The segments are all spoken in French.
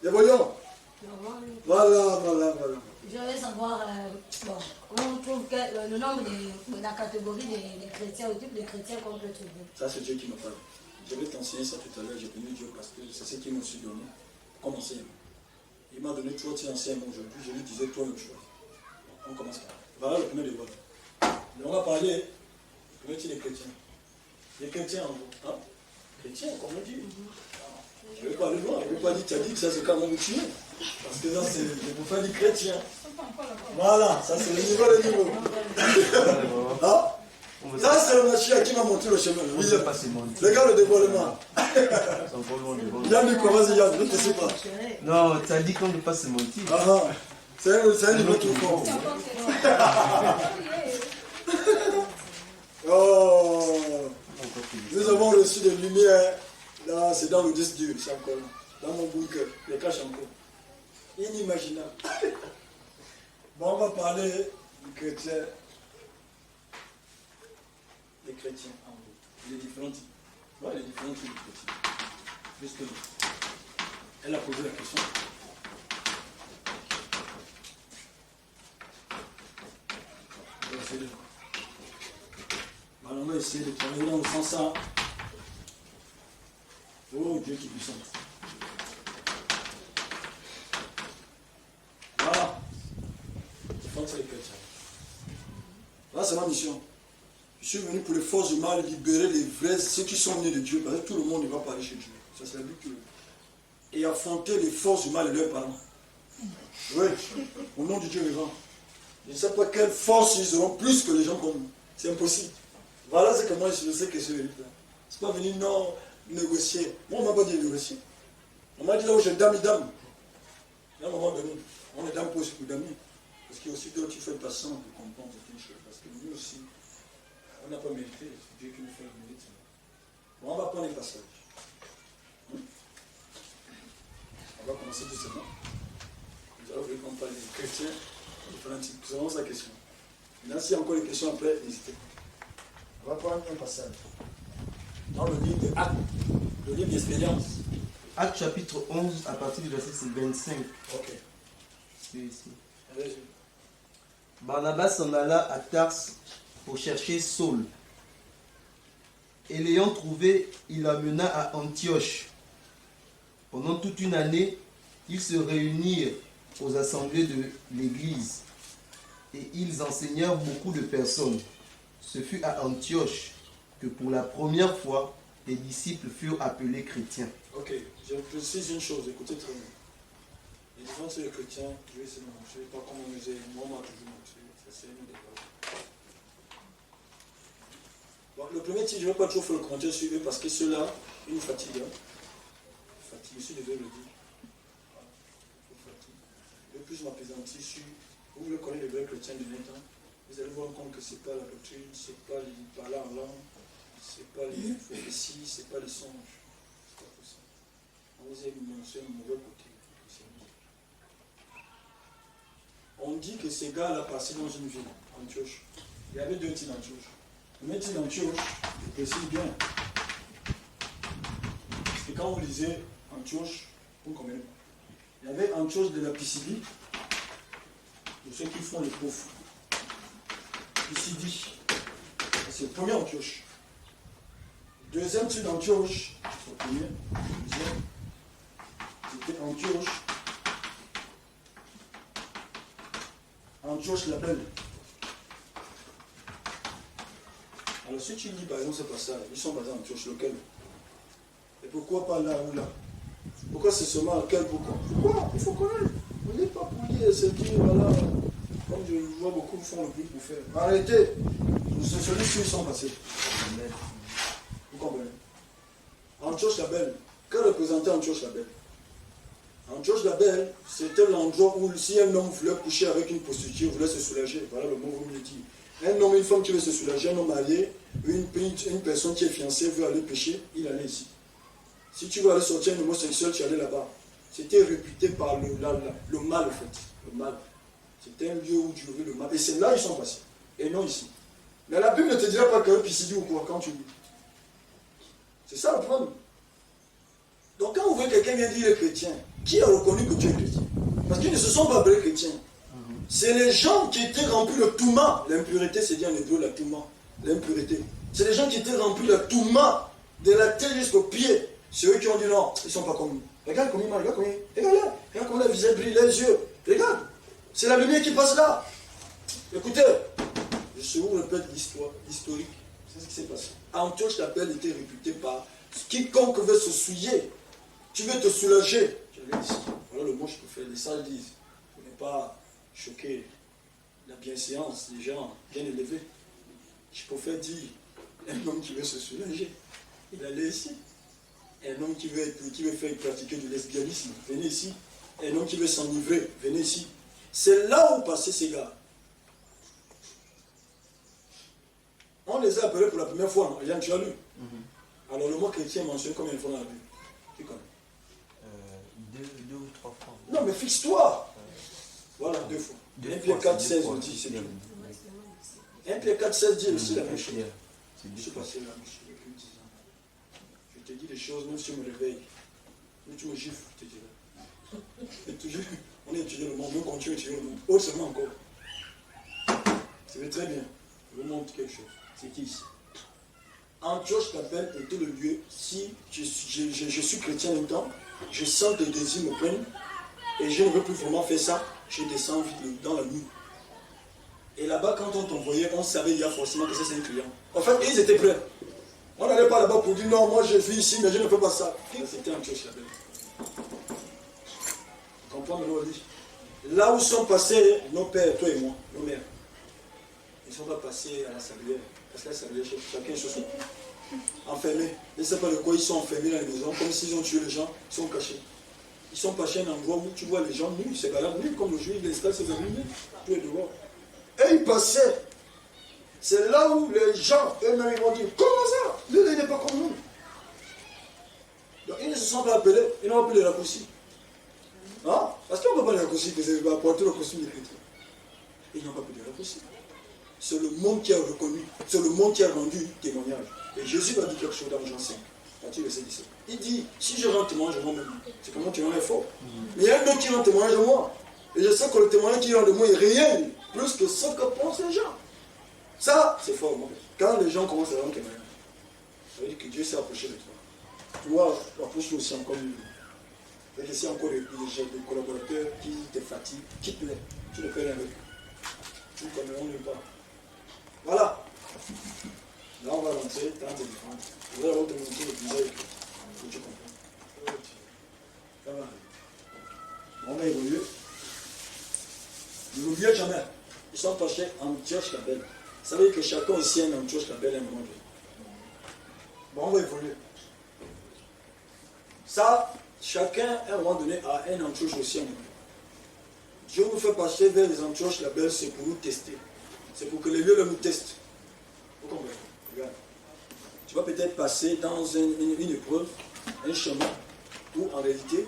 Évoluons. Voilà. Je veux savoir comment on trouve que le nombre de la catégorie des chrétiens, au type de chrétiens qu'on peut trouver. Ça, c'est Dieu qui me parle. Je vais t'enseigner ça tout à l'heure. J'ai connu Dieu parce que c'est ce qu'il m'a aussi donné comme enseignement. Il m'a donné trois enseignements aujourd'hui. Je lui disais toi même chose. On commence par là. Voilà le premier devoir. On va parler du premier type des chrétiens. Les chrétiens en gros. Hein? Chrétiens, comme on dit. Je ne vais pas aller loin. Je ne vais pas dire, tu as dit que ça c'est quand même tué. Parce que là, c'est pour faire du chrétien. Voilà, ça c'est le niveau. Hein? Ça c'est le Machia qui m'a montré le chemin. Regarde le dévoilement. Yann dit quoi, vas-y Yann, je ne sais pas. Non, tu as dit qu'on ne peut pas se mentir. C'est un niveau tout fort. Oh, nous avons reçu des lumières. Là, c'est dans le disque dur, c'est encore là. Dans mon bunker, les caches encore. Inimaginable. Bon, on va parler du chrétien. Les chrétiens en gros. Les différents types. Ouais, les différents types de chrétiens. Justement. Elle a posé la question. On va essayer de... Alors, on va essayer de travailler dans le sens ça. Oh, Dieu qui est puissant. Voilà. Défendre les chrétiens. Là, c'est ma mission. Je suis venu pour les forces du mal libérer les vrais, ceux qui sont nés de Dieu. Parce que tout le monde ne va pas aller chez Dieu. Ça, c'est la but que... Et affronter les forces du mal et leurs parents. Oui, au nom du Dieu vivant. Je ne sais pas quelle force ils auront plus que les gens comme nous. C'est impossible. Voilà ce que moi je sais que je vais faire. C'est pas venir non négocier. Moi on m'a pas dit négocier. On m'a dit là où j'ai dame. À un moment donné, on est dame pour damer. Parce qu'il y a aussi d'autres qui font patience de comprendre certaines choses. Parce que nous aussi, on n'a pas mérité. C'est Dieu qui nous fait le mérite. Bon, on va prendre les passages. On va commencer doucement. Nous allons voir qu'on parle des chrétiens. Nous avons sa question. Maintenant, s'il y a encore des questions après, n'hésitez pas. On va prendre un passage. Dans le livre de Actes, le livre d'expérience. Actes chapitre 11, à partir du verset 25. Ok. C'est ici. Allez-y. Barnabas s'en alla à Tars pour chercher Saul. Et l'ayant trouvé, il l'amena à Antioche. Pendant toute une année, ils se réunirent aux assemblées de l'Église et ils enseignèrent beaucoup de personnes. Ce fut à Antioche que pour la première fois, les disciples furent appelés chrétiens. Ok, je précise une chose, écoutez très bien. Les différents sur les chrétiens, je vais essayer de montrer, pas comme on disait, moi on m'a toujours montré, c'est une débat. Bon, le premier titre, je ne vais pas trop faire le commentaire sur eux parce que ceux-là, ils nous fatiguent. Fatigue, je suis désolé de le dire. Le plus m'apaisantir sur, vous voulez connaître les vrais chrétiens de maintenant, vous allez voir compte que ce n'est pas la doctrine, ce n'est pas les parler en langue, ce n'est pas les prophéties, ce n'est pas les songes. C'est pas possible. On vous a mentionné un mauvais côté. On dit que ces gars-là passaient dans une ville, Antioche. Il y avait deux types d'Antioche. Le même type d'Antioche, je précise bien. Parce que quand vous lisez Antioche, vous comprenez pas. Il y avait Antioche de la Pisidie, de ceux qui font les pauvres. Pisidie, c'est le premier Antioche. Deuxième type d'Antioche, c'est le premier, deuxième, c'était Antioche. Antioche la Belle. Alors si tu dis par exemple ce passage, ils sont basés en Antioche, lequel? Et pourquoi pas là ou là? Pourquoi c'est seulement lequel? Pourquoi? Il faut connaître. On n'est pas pour dire ce qui, voilà, comme je vois beaucoup font le plus pour faire. Arrêtez. Celui-ci, ils sont passés. Vous comprenez? Antioche la Belle. Que représentait Antioche la Belle? Antioche la Belle, c'était l'endroit où si un homme voulait coucher avec une prostituée, voulait se soulager, voilà le mot que vous me dites. Un homme, une femme qui veut se soulager, un homme marié, une personne qui est fiancée veut aller pécher, il allait ici. Si tu veux aller sortir un homosexuel, tu allais là-bas. C'était réputé par le mal, en fait. Le mal. C'était un lieu où tu veux le mal. Et c'est là ils sont passés. Et non ici. Mais la Bible ne te dira pas qu'un piscidi ou quoi quand tu lis. C'est ça le problème. Donc quand vous voyez quelqu'un vient dire chrétien, qui a reconnu que tu es chrétien? Parce qu'ils ne se sont pas appelés chrétiens. C'est les gens qui étaient remplis de touma. L'impureté, c'est dit en hébreu la touma. L'impureté. C'est les gens qui étaient remplis de touma, de la tête jusqu'aux pieds. C'est eux qui ont dit non, ils ne sont pas comme nous. Regarde comme il m'a, regarde comme il. Regarde là, regarde comme le visage brille, les yeux. Regarde. C'est la lumière qui passe là. Écoutez, je vous répète l'histoire historique. C'est ce qui s'est passé. Antioche l'appel était réputé par quiconque veut se souiller. Tu veux te soulager. Je l'ai ici. Voilà le mot que je peux faire. Les sages disent, pour ne pas choquer la bienséance des gens bien élevés. Je préfère dire un homme qui veut se soulager. Il allait ici. Un homme qui veut faire pratiquer du lesbianisme, venez ici. Un homme qui veut s'enivrer, venez ici. C'est là où passaient ces gars. On les a appelés pour la première fois. Yann, tu as lu. Alors le mot chrétien est mentionné combien de fois dans la Bible? Tu connais? Deux ou trois fois. Non, mais fixe-toi. Voilà, 2 fois. 1 Pierre 4, 16, on dit, c'est tout. 1 Pierre 4, 16 dit aussi la même chose. Je suis passé là, monsieur, depuis 10 ans. Je te dis des choses, même si tu me réveilles. Même tu me gifles, je te dirai. Et toujours, on a étudié le monde, on continue à étudier le monde. Autrement encore. C'est très bien. Je vous montre quelque chose. C'est qui ici? Antioche t'appelle était le lieu. Si je suis chrétien en même temps, je sens que les désirs me prennent et je ne veux plus vraiment faire ça, je descends vite dans la nuit. Et là-bas, quand on t'envoyait, on savait il y a forcément que c'est un client. En fait, ils étaient prêts. On n'allait pas là-bas pour dire non, moi je vis ici, mais je ne fais pas ça. C'était Antioche là-bas. Tu comprends, Mélodie? Là où sont passés nos pères, toi et moi, nos mères, ils ne sont pas passés à la sablière. Parce que la sablière, chacun se sont enfermés. Je ne sais pas de quoi ils sont enfermés dans les maisons, comme s'ils ont tué les gens, ils sont cachés. Ils sont cachés dans un endroit où tu vois les gens nus, c'est baladent nus, comme le juif, les esclaves, c'est venu nus. Tu es dehors. Et ils passaient. C'est là où les gens eux-mêmes vont dire, comment ça? Lui, il n'est pas comme nous. Donc ils ne se sont pas appelés, ils n'ont pas appelé les raccourcis. Hein? Parce qu'on ne peut pas les raccourcis, parce qu'ils vont apporter le costume des chrétiens. Ils n'ont pas appelé les raccourcis. C'est le monde qui a reconnu, c'est le monde qui a rendu témoignage. Et Jésus va dire quelque chose dans Jean 5, Matthieu verset 17. Il dit, si je rends témoignage de moi-même, c'est que mon témoignage est fort. Mais il y a un autre qui rend témoignage de moi. Et je sais que le témoignage qui rend de moi est réel, plus que ce que pensent les gens. Ça, c'est fort. Quand les gens commencent à rendre témoignage, ça veut dire que Dieu s'est approché de toi. Tu vois, approche-toi aussi encore mieux. Et que si encore des collaborateurs qui te fatiguent, quitte-les. Tu ne fais rien avec eux. Tu ne connais même pas. Voilà. Là, on va rentrer dans tes différentes. Je vais te montrer le visage que tu comprends. Ça va. On va évoluer. Ne l'oubliez jamais. Ils sont passés en Antioche Kabel. Ça veut dire que chacun ici est en Antioche Kabel à un moment donné. Bon, on va évoluer. Ça, chacun à un moment donné a un Antioche aussi à un moment donné. Dieu nous fait passer vers les Antioches Kabel, c'est pour nous tester. C'est pour que les lieux nous testent. Vous comprenez? Regarde. Tu vas peut-être passer dans une épreuve, un chemin, où en réalité,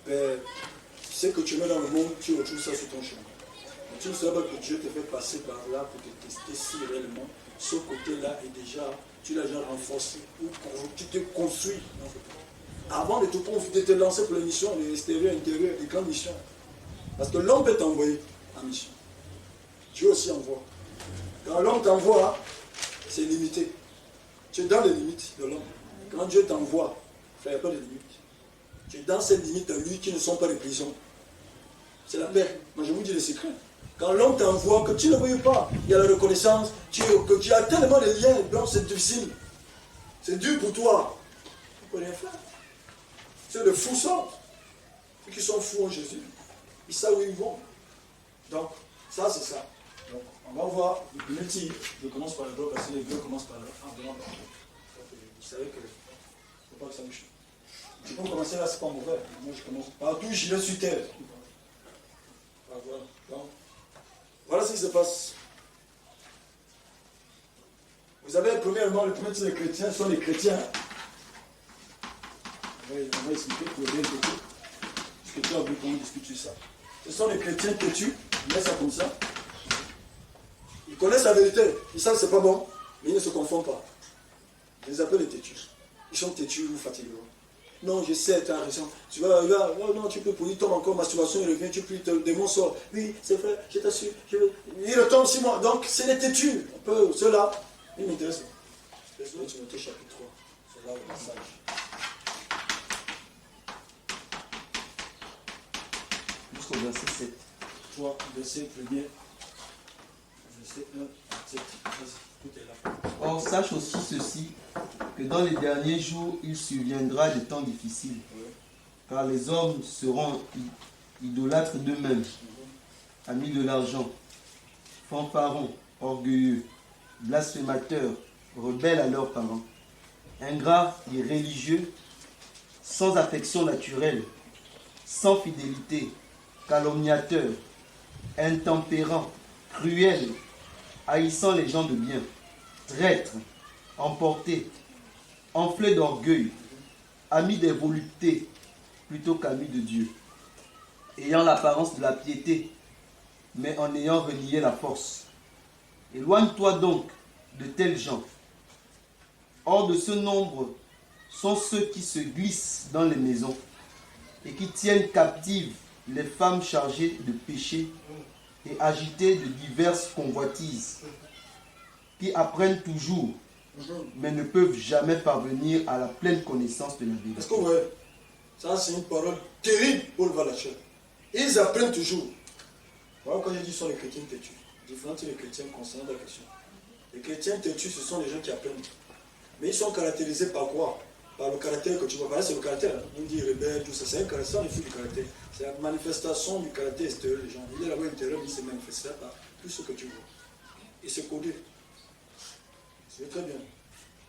ce que tu mets dans le monde, tu retrouves ça sur ton chemin. Mais tu ne sais pas que Dieu te fait passer par là pour te tester si réellement ce côté-là est déjà, tu l'as déjà renforcé, ou tu te construis. Avant de te lancer pour les missions, les extérieurs, intérieurs, les grandes missions. Parce que l'homme peut t'envoyer en mission. Dieu aussi envoie. Quand l'homme t'envoie, c'est limité. Tu es dans les limites de l'homme. Quand Dieu t'envoie, il n'y a pas de limites. Tu es dans ces limites à lui qui ne sont pas les prisons. C'est la paix. Moi je vous dis le secret. Quand l'homme t'envoie, que tu ne veux pas, il y a la reconnaissance, que tu as tellement de liens, donc c'est difficile. C'est dur pour toi. Tu ne peux rien faire. C'est le fou sortent. Ceux qui sont fous en Jésus, ils savent où ils vont. Donc, ça c'est ça. Donc, on va voir le premier tir. Je commence par le dos parce que les deux commencent par là. Vous savez que il ne faut pas que ça me choque. Tu peux commencer là, c'est pas mauvais. Moi je commence partout, je vais sur terre. Voilà. Donc, voilà ce qui se passe. Vous avez premièrement, le premier tir des chrétiens sont les chrétiens. On va expliquer pour bien écouter. Parce que tu as vu qu'on discute sur ça. Ce sont les chrétiens têtus, ils mettent ça comme ça. Ils connaissent la vérité, ils savent que c'est pas bon, mais ils ne se confondent pas. Je les appelle les têtus. Ils sont têtus ou fatigués. Non, je sais, tu as raison. Tu vas, là, non, non, tu peux pour lui tombe encore masturbation, il revient, tu peux, le démon sort. Oui, c'est vrai, je t'assure. Il retombe 6 mois. Donc, c'est les têtus. Un peu, ceux-là, ils m'intéressent. Laisse-moi te noter chapitre 3. C'est là le message. Jusqu'au verset 7. 3, verset 1er. Verset 1, 7. Vas-y, tout est là. Or, sache aussi ceci, que dans les derniers jours, il surviendra des temps difficiles. Car les hommes seront idolâtres d'eux-mêmes, amis de l'argent, fanfarons, orgueilleux, blasphémateurs, rebelles à leurs parents, ingrats, irréligieux, sans affection naturelle, sans fidélité, calomniateurs, intempérants, cruels, haïssant les gens de bien, traîtres, emportés, enflés d'orgueil, amis des voluptés plutôt qu'amis de Dieu, ayant l'apparence de la piété, mais en ayant renié la force. Éloigne-toi donc de tels gens. Hors de ce nombre sont ceux qui se glissent dans les maisons et qui tiennent captives les femmes chargées de péché et agitées de diverses convoitises, qui apprennent toujours, mais ne peuvent jamais parvenir à la pleine connaissance de la vérité. Est-ce que vous voyez? Ça, c'est une parole terrible pour le Valachel. Ils apprennent toujours. Voilà, quand je dis ce sont les chrétiens têtus. Différents les chrétiens concernant la question. Les chrétiens têtus, ce sont les gens qui apprennent. Mais ils sont caractérisés par quoi? Par le caractère que tu vois. C'est le caractère. On dit rebelle, tout ça. C'est un caractère, il faut du caractère. C'est la manifestation du caractère extérieur des gens. Il est là-bas intérieur, il se manifeste par tout ce que tu vois. Et c'est codé. C'est très bien.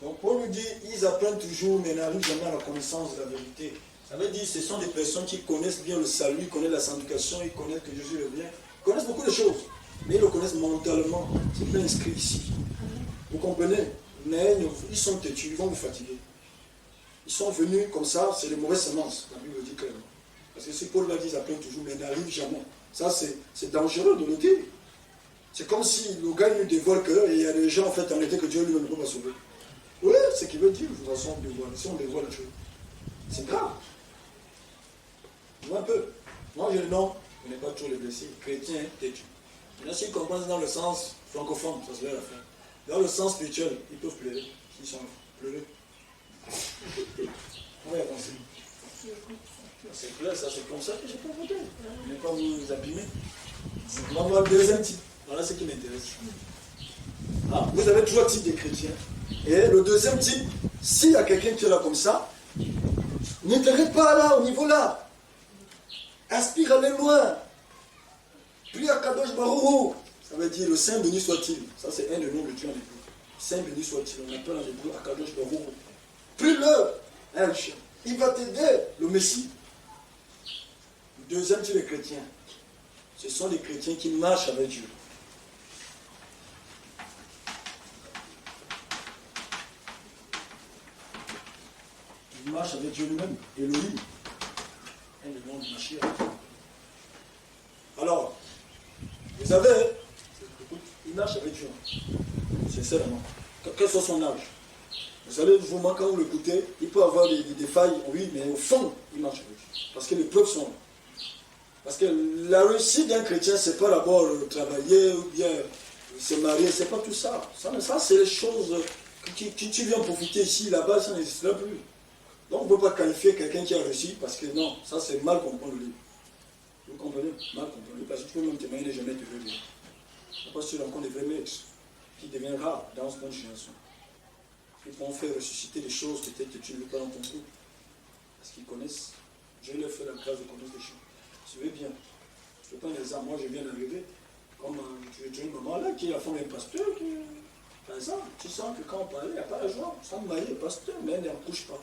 Donc Paul nous dit, ils apprennent toujours, mais n'arrivent jamais à la connaissance de la vérité. Ça veut dire que ce sont des personnes qui connaissent bien le salut, ils connaissent la sanctification, ils connaissent que Jésus revient, ils connaissent beaucoup de choses, mais ils le connaissent mentalement. C'est pas inscrit ici. Vous comprenez? Mais ils sont têtus, ils vont vous fatiguer. Ils sont venus comme ça, c'est les mauvaises semences, la Bible le dit clairement. Parce que si Paul l'a dit, ils apprennent toujours, mais n'arrivent jamais. Ça, c'est dangereux de le dire. C'est comme si le gars nous dévoile qu'il y a des gens en fait en été que Dieu lui-même ne peut pas sauver. Oui, c'est ce qu'il veut dire, de toute façon, si on dévoile la chose. C'est grave. Un peu. Moi, je dis non, on n'est pas toujours les blessés. Chrétiens, têtus. Maintenant, s'ils comprennent dans le sens francophone, ça se fait à la fin. Dans le sens spirituel, ils peuvent pleurer. S'ils sont pleurer. On va y avancer. C'est clair, ça, c'est comme ça que j'ai compris. Mais quand vous vous abîmez, on va voir le deuxième type. Voilà ce qui m'intéresse. Ah, vous avez 3 types de chrétiens. Et le deuxième type, s'il y a quelqu'un qui est là comme ça, ne t'arrête pas là, au niveau là. Aspire à aller loin. Prie à Kadosh Baruch. Ça veut dire le Saint béni soit-il. Ça, c'est un des noms de Dieu en hébreu. Saint béni soit-il. On appelle en hébreu à Kadosh Baruch. Prie-le. Il va t'aider, le Messie. Le deuxième type de chrétiens, ce sont les chrétiens qui marchent avec Dieu. Il marche avec Dieu lui-même, Elohim, un des noms de Mashiach. Alors, vous savez, il marche avec Dieu, sincèrement, quel soit son âge. Vous savez, vraiment, quand vous l'écoutez, il peut avoir des failles, oui, mais au fond, il marche avec Dieu. Parce que les preuves sont là. Parce que la réussite d'un chrétien, c'est pas d'abord travailler ou bien se marier, c'est pas tout ça. Ça c'est les choses qui tu viens profiter ici, là-bas, ça n'existera plus. Donc, on ne peut pas qualifier quelqu'un qui a réussi parce que non, ça c'est mal comprendre le livre. Vous comprenez? Mal comprendre le livre. Parce que tu peux même témoigner de jamais te le dire. Je pense que tu rencontres des vrais maîtres qui deviennent rares dans cette génération. Ils vont faire ressusciter des choses peut-être que tu ne veux pas dans ton couple. Parce qu'ils connaissent. Dieu leur fait la grâce de connaître des choses. Suivez bien. Je prends un exemple. Moi, je viens d'arriver. Comme tu as une maman là qui est la femme d'un pasteur. Par exemple, tu sens que quand on parlait, il n'y a pas la joie. Sans marier, pasteur, mais elle ne couche pas.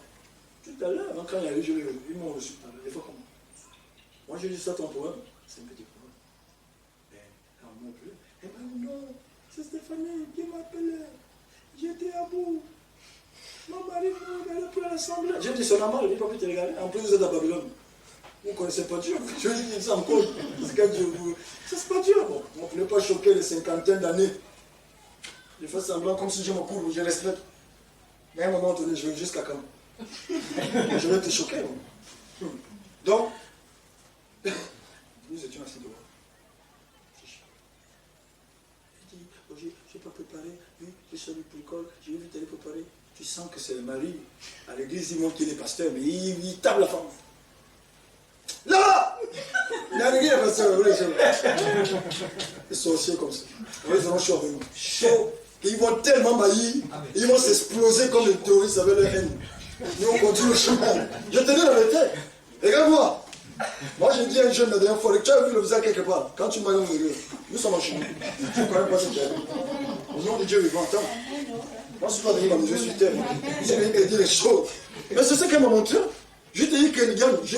Tout à l'heure, quand il y a eu, ils m'ont reçu tout à l'heure. Des fois, comment? Moi, je dis ça, ton problème. C'est un petit problème. Ben, quand on m'a appelé, elle m'a dit non, c'est Stéphanie qui m'appelait. J'étais à bout. Mon mari m'a appelé à l'assemblée. J'ai dit, c'est normal, il ne peut pas plus te regarder. En plus, vous êtes à Babylone. Vous ne connaissez pas Dieu. Je vais dire ça encore. Parce que Dieu vous. C'est pas Dieu. Bon. On ne peut pas choquer les cinquantaines d'années. Je fais semblant comme si je me coule ou je respecte. Mais à un moment donné, je vais jusqu'à quand? Je vais te choquer. Donc, nous étions assis dehors. Il dit, oh, je n'ai pas préparé, oui, je suis allé pour l'école, j'ai vite aller préparer. Tu sens que c'est le mari. À l'église, il montre qu'il est pasteur, mais il tape la femme. Là! Il y a l'église, il pasteur, les sorciers comme ça. Ils auront chaud avec nous. Chaud. Ils vont tellement maillir, ils vont s'exploser comme les terroristes avec leur haine. Nous, on continue le chemin. Je te dis la vérité. Regarde-moi. Moi, j'ai dit à un jeune la dernière fois, tu as vu le visage quelque part. Quand tu m'as vu, nous sommes en chemin. Je ne connais pas ce qu'il y a. Au nom de Dieu vivant, attends. Moi, je ne suis pas venu comme je suis terre. J'ai venu me dire les choses. Mais c'est ce qu'elle m'a montré. Je te dis que les gars, je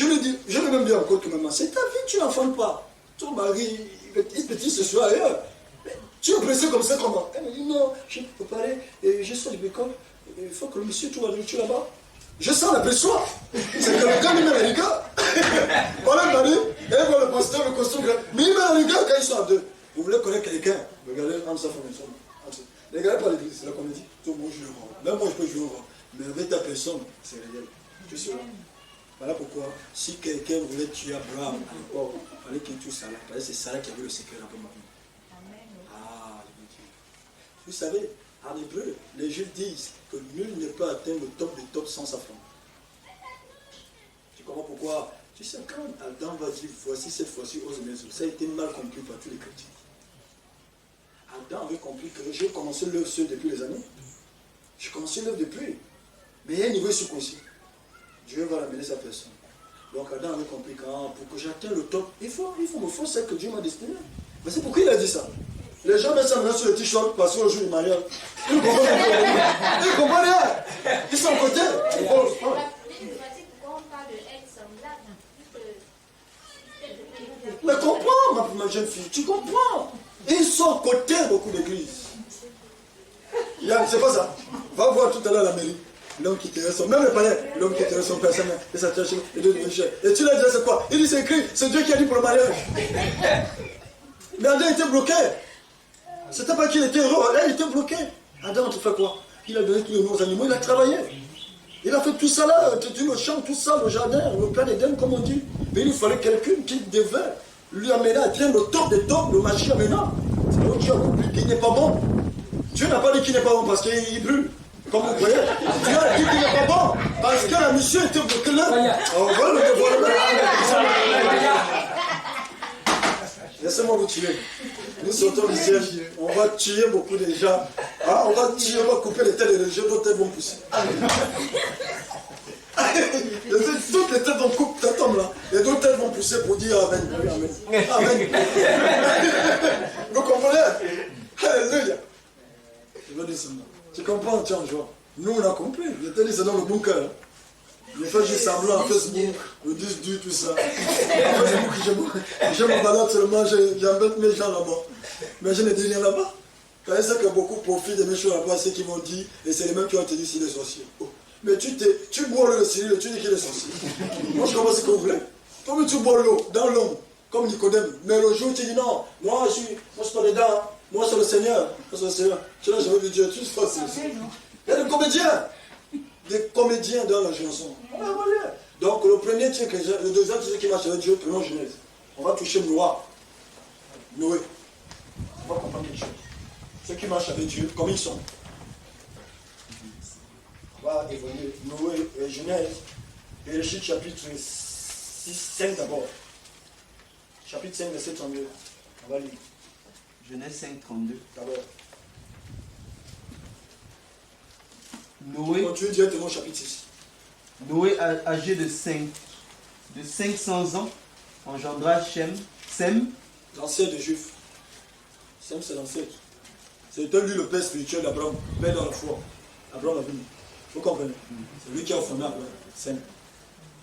vais même dire encore que maman, c'est ta vie, tu n'enfantes pas. Ton mari, il petit ce soir ailleurs. Tu es pressé comme ça, comment? Elle me dit non, je peux parler, je sors du bécon, il faut que le monsieur trouve la nourriture là-bas. Je sens la pression. C'est que le gars, il met les gars. Voilà le mari, et voilà le pasteur, le costume. Mais il met les gars quand ils sont à deux. Vous voulez connaître quelqu'un? Regardez, entre sa femme et son homme. Regardez pas l'église, c'est la comédie. Tout le monde joue le rôle. Même moi, je peux jouer le rôle. Mais avec ta personne, c'est réel. Tu sais. Voilà pourquoi, si quelqu'un voulait tuer Abraham à l'époque, il fallait qu'il tue Sarah. Parce que c'est Sarah qui avait le secret dans le mari. Vous savez, en hébreu, les Juifs disent que nul ne peut atteindre le top des tops sans sa femme. Tu comprends pourquoi? Tu sais, quand Adam va dire, voici cette fois-ci, ose mes os, ça a été mal compris par tous les chrétiens. Adam avait compris que j'ai commencé l'œuvre seul depuis les années. J'ai commencé l'œuvre depuis. Mais il y a un niveau circoncis. Dieu va ramener sa personne. Donc Adam avait compris que pour que j'atteigne le top, il faut me faire ce que Dieu m'a destiné. Mais c'est pourquoi il a dit ça. Les gens mettent ça maintenant sur le t-shirt parce qu'au jour du mariage. Ils ne comprennent rien. Ils sont à côté. Mais comprends, ma jeune fille, tu comprends. Ils sont à côté beaucoup d'églises. C'est pas ça. Va voir tout à l'heure la mairie. L'homme qui tient son, même le palais, l'homme qui tient son personne, et sa tâche, et tu l'as dit, c'est quoi? Il dit, c'est écrit, c'est Dieu qui a dit pour le mariage. Mais Adam était bloqué. C'était pas qu'il était heureux, là il était bloqué. Adam, tu fais quoi? Il a donné tous les nouveaux animaux, il a travaillé. Il a fait tout ça là, le champ, tout ça, le jardin, le plan d'Éden, comme on dit. Mais il lui fallait quelqu'un qui devait lui amener à atteindre le top des tops, le Mashiach maintenant. C'est là où Dieu a compris qu'il n'est pas bon. Dieu n'a pas dit qu'il n'est pas bon parce qu'il brûle. Comme vous voyez, Dieu a dit qu'il n'est pas bon parce que la mission était bloquée là. Laissez-moi vous tuer. Nous sortons du ciel, on va tuer beaucoup de gens. Ah, on va tuer, on va couper les têtes et les jeux, d'autres têtes vont pousser. Toutes les têtes vont couper cet homme-là. Et d'autres têtes vont pousser pour dire Amen. Amen. Amen. Vous comprenez? Alléluia. Je veux dire ça. Tu comprends, tu es en joie. Nous, on a compris. Je te dis, c'est dans le bunker. Je fais juste semblant en Facebook, le 10 du, tout ça. Je me balade seulement, j'embête mes gens là-bas. Mais je ne dis rien là-bas. Quand c'est que beaucoup profitent de mes choses là-bas, c'est qu'ils m'ont dit, et c'est les mêmes qui ont te dit s'il est sorcier. Oh. Mais tu bois le Cyril, tu dis qu'il est sorcier. Moi, je comprends ce que vous voulez. Comme tu bois l'eau, dans l'ombre, comme Nicodème. Mais le jour, tu dis non, moi, je suis pas dedans. Moi, c'est le Seigneur. Moi, c'est le Seigneur. Tu l'as jamais vu Dieu, tu sais pas c'est le Seigneur. Il y a des comédiens. Des comédiens dans la chanson. Donc le premier truc, le deuxième truc qui marche avec Dieu, prenons Genèse. On va toucher Noah. Noé. On va comprendre quelque chose. Ceux qui marchent avec Dieu, comme ils sont. On va évoluer. Noé et Genèse. Bereshit chapitre 6, 5 d'abord. Chapitre 5, verset 32. On va lire. Genèse 5, 32. D'abord. Noé, continue directement au chapitre 6. Noé, âgé de 500 ans, engendra Sem. L'ancêtre des Juifs. Sem, c'est l'ancêtre. C'était lui le père spirituel d'Abraham, père dans la foi. Abraham a vu. Vous comprenez? C'est lui qui a fondé Abraham. Sem.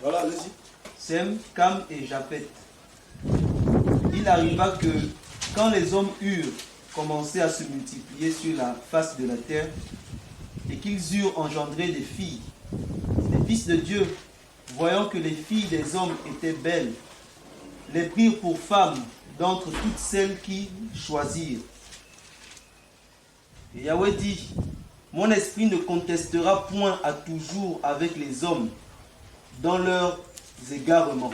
Voilà, allez-y. Sem, Cam et Japheth. Il arriva que quand les hommes eurent commencé à se multiplier sur la face de la terre, et qu'ils eurent engendré des filles, les fils de Dieu, voyant que les filles des hommes étaient belles, les prirent pour femmes d'entre toutes celles qui choisirent. Et Yahweh dit, Mon esprit ne contestera point à toujours avec les hommes dans leurs égarements,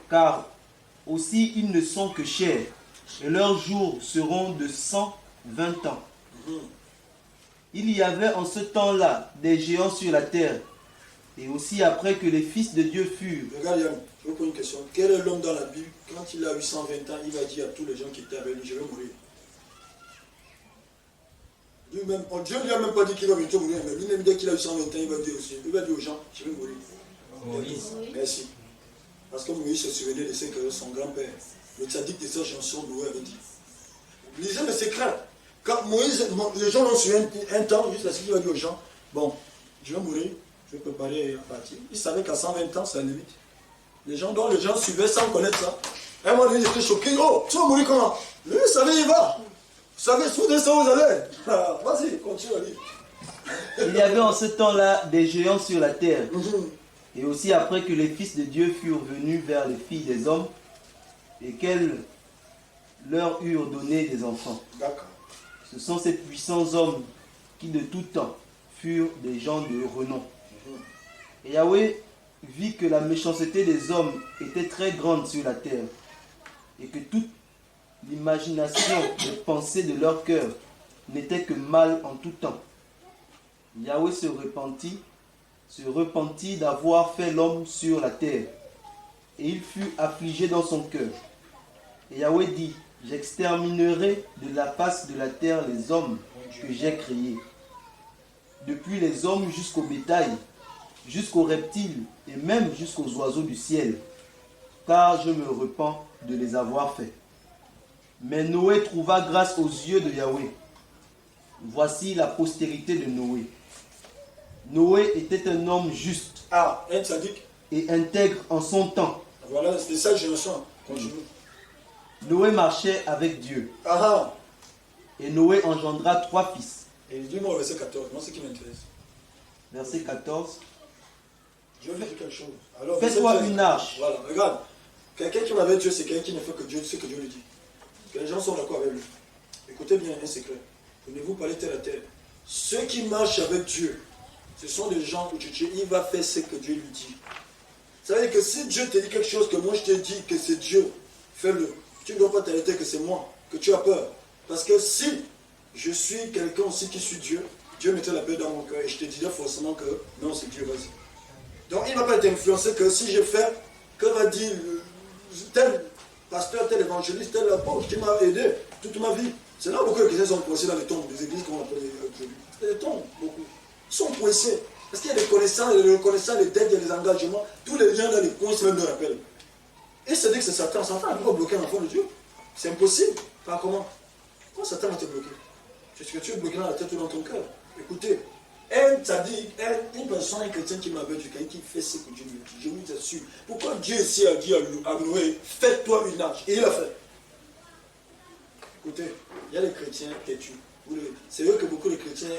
car aussi ils ne sont que chair, et leurs jours seront de 120 ans. Il y avait en ce temps-là des géants sur la terre, et aussi après que les fils de Dieu furent. Regarde Yann, je vous pose une question. Quel est l'homme dans la Bible, quand il a eu 120 ans, il va dire à tous les gens qui étaient avec lui, je vais mourir. Lui-même, Dieu ne lui a même pas dit qu'il va bientôt mourir, mais lui-même dès qu'il a eu 120 ans, il va dire aussi, il va dire aux gens, je vais mourir. Moïse. Merci. Parce que Moïse se souvenait de ce que son grand-père, le tzaddik de sa chanson, Noé avait dit. Lisez le secret. Quand Moïse, les gens l'ont su un temps, jusqu'à ce qu'il va dire aux gens, bon, je vais mourir, je vais préparer à partir. Il savait qu'à 120 ans, c'est la limite. Les gens suivaient sans connaître ça. Un moment donné, ils étaient choqués. Oh, tu vas mourir comment? Lui, il savait, il va. Vous savez, sous des sons, vous allez. Vas-y, continue à lire. Il y avait en ce temps-là des géants sur la terre. Et aussi après que les fils de Dieu furent venus vers les filles des hommes, et qu'elles leur eurent donné des enfants. D'accord. Ce sont ces puissants hommes qui de tout temps furent des gens de renom. Et Yahweh vit que la méchanceté des hommes était très grande sur la terre, et que toute l'imagination des pensées de leur cœur n'était que mal en tout temps. Yahweh se repentit d'avoir fait l'homme sur la terre, et il fut affligé dans son cœur. Et Yahweh dit, j'exterminerai de la face de la terre les hommes que j'ai créés, depuis les hommes jusqu'au bétail, jusqu'aux reptiles et même jusqu'aux oiseaux du ciel, car je me repens de les avoir faits. Mais Noé trouva grâce aux yeux de Yahweh. Voici la postérité de Noé. Noé était un homme juste Un tzaddik. et intègre en son temps. Voilà, c'est ça que je ressens. Continue. Noé marchait avec Dieu. Et Noé engendra 3 fils. Et dis-moi au verset 14, moi c'est ce qui m'intéresse. Verset 14. Je vais dire quelque chose. Alors, Fais-toi verset 13. une arche. Voilà, regarde. Quelqu'un qui m'avait Dieu, c'est quelqu'un qui ne fait que Dieu, ce que Dieu lui dit. Que les gens sont d'accord avec lui. Écoutez bien un secret. Prenez-vous parler terre à terre. Ceux qui marchent avec Dieu, ce sont des gens où il va faire ce que Dieu lui dit. Ça veut dire que si Dieu te dit quelque chose que moi je te dis que c'est Dieu, fais-le. Tu ne dois pas t'arrêter que c'est moi, que tu as peur. Parce que si je suis quelqu'un aussi qui suit Dieu, Dieu mettrait la paix dans mon cœur et je te dirais forcément que non, c'est Dieu, vas-y. Donc il ne va pas t'influencer que si je fais, que va dire tel pasteur, tel évangéliste, tel apôtre qui m'a aidé toute ma vie. C'est là beaucoup de chrétiens sont coincés dans les tombes des églises qu'on appelle les tombes, beaucoup. Ils sont coincés. Parce qu'il y a des connaissances, les dettes, il y a des engagements, tous les liens dans les coins, même le rappellent. Et se dit que c'est Satan. Satan ne peut pas bloquer un enfant de Dieu. C'est impossible. Enfin, comment? Comment Satan va te bloquer? Est-ce que tu es bloqué dans la tête ou dans ton cœur? Écoutez, une personne, un chrétien qui m'avait dit, quelqu'un qui fait ce que Dieu lui dit, je vous assure. Pourquoi Dieu ici a dit à Noé, fais-toi une arche? Et il a fait. Écoutez, il y a les chrétiens têtus. C'est eux que beaucoup de chrétiens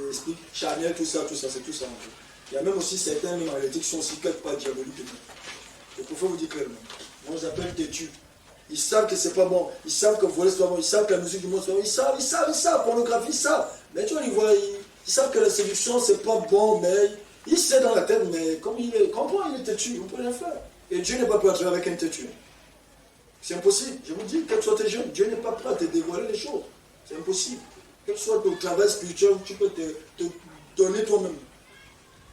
expliquent, charnel, tout ça, c'est tout ça. En fait. Il y a même aussi certains même en réalité qui sont aussi quelque part diaboliques. Et pour vous dire clairement, moi je les appelle têtus. Ils savent que c'est pas bon, ils savent que voler c'est pas bon, ils savent que la musique du monde c'est pas bon, ils savent, pornographie, ils savent. Mais tu vois, ils savent que la séduction c'est pas bon, mais ils savent dans la tête, mais comment il est têtu, on ne peut rien faire. Et Dieu n'est pas prêt à travailler avec un têtu. C'est impossible, je vous dis, quel que soit tes jeunes, Dieu n'est pas prêt à te dévoiler les choses. C'est impossible. Quel que soit ton travail spirituel, tu peux te donner toi-même.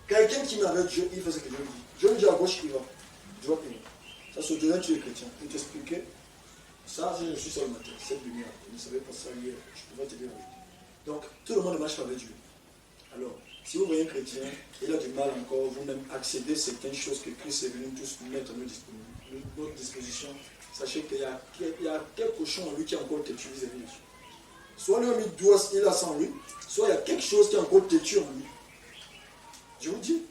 Quelqu'un qui m'avait Dieu, il fait ce que Dieu lui dit. Dieu lui dit à gauche, il va. Tu vas punir. Ça se dirait tu es chrétien. Je vais t'expliquer. Ça, je suis sur le matin, cette lumière. Je ne savais pas ça hier. Je pouvais te dire la vérité. Donc, tout le monde marche avec Dieu. Alors, si vous voyez un chrétien, il a du mal encore, vous-même accéder à certaines choses que Christ est venu tous mettre à notre disposition. Sachez qu'il y a quelque chose en lui qui est encore têtu vis-à-vis de Dieu. Soit lui-même il a ça en lui, soit il y a quelque chose qui est encore têtu en lui. Je vous dis,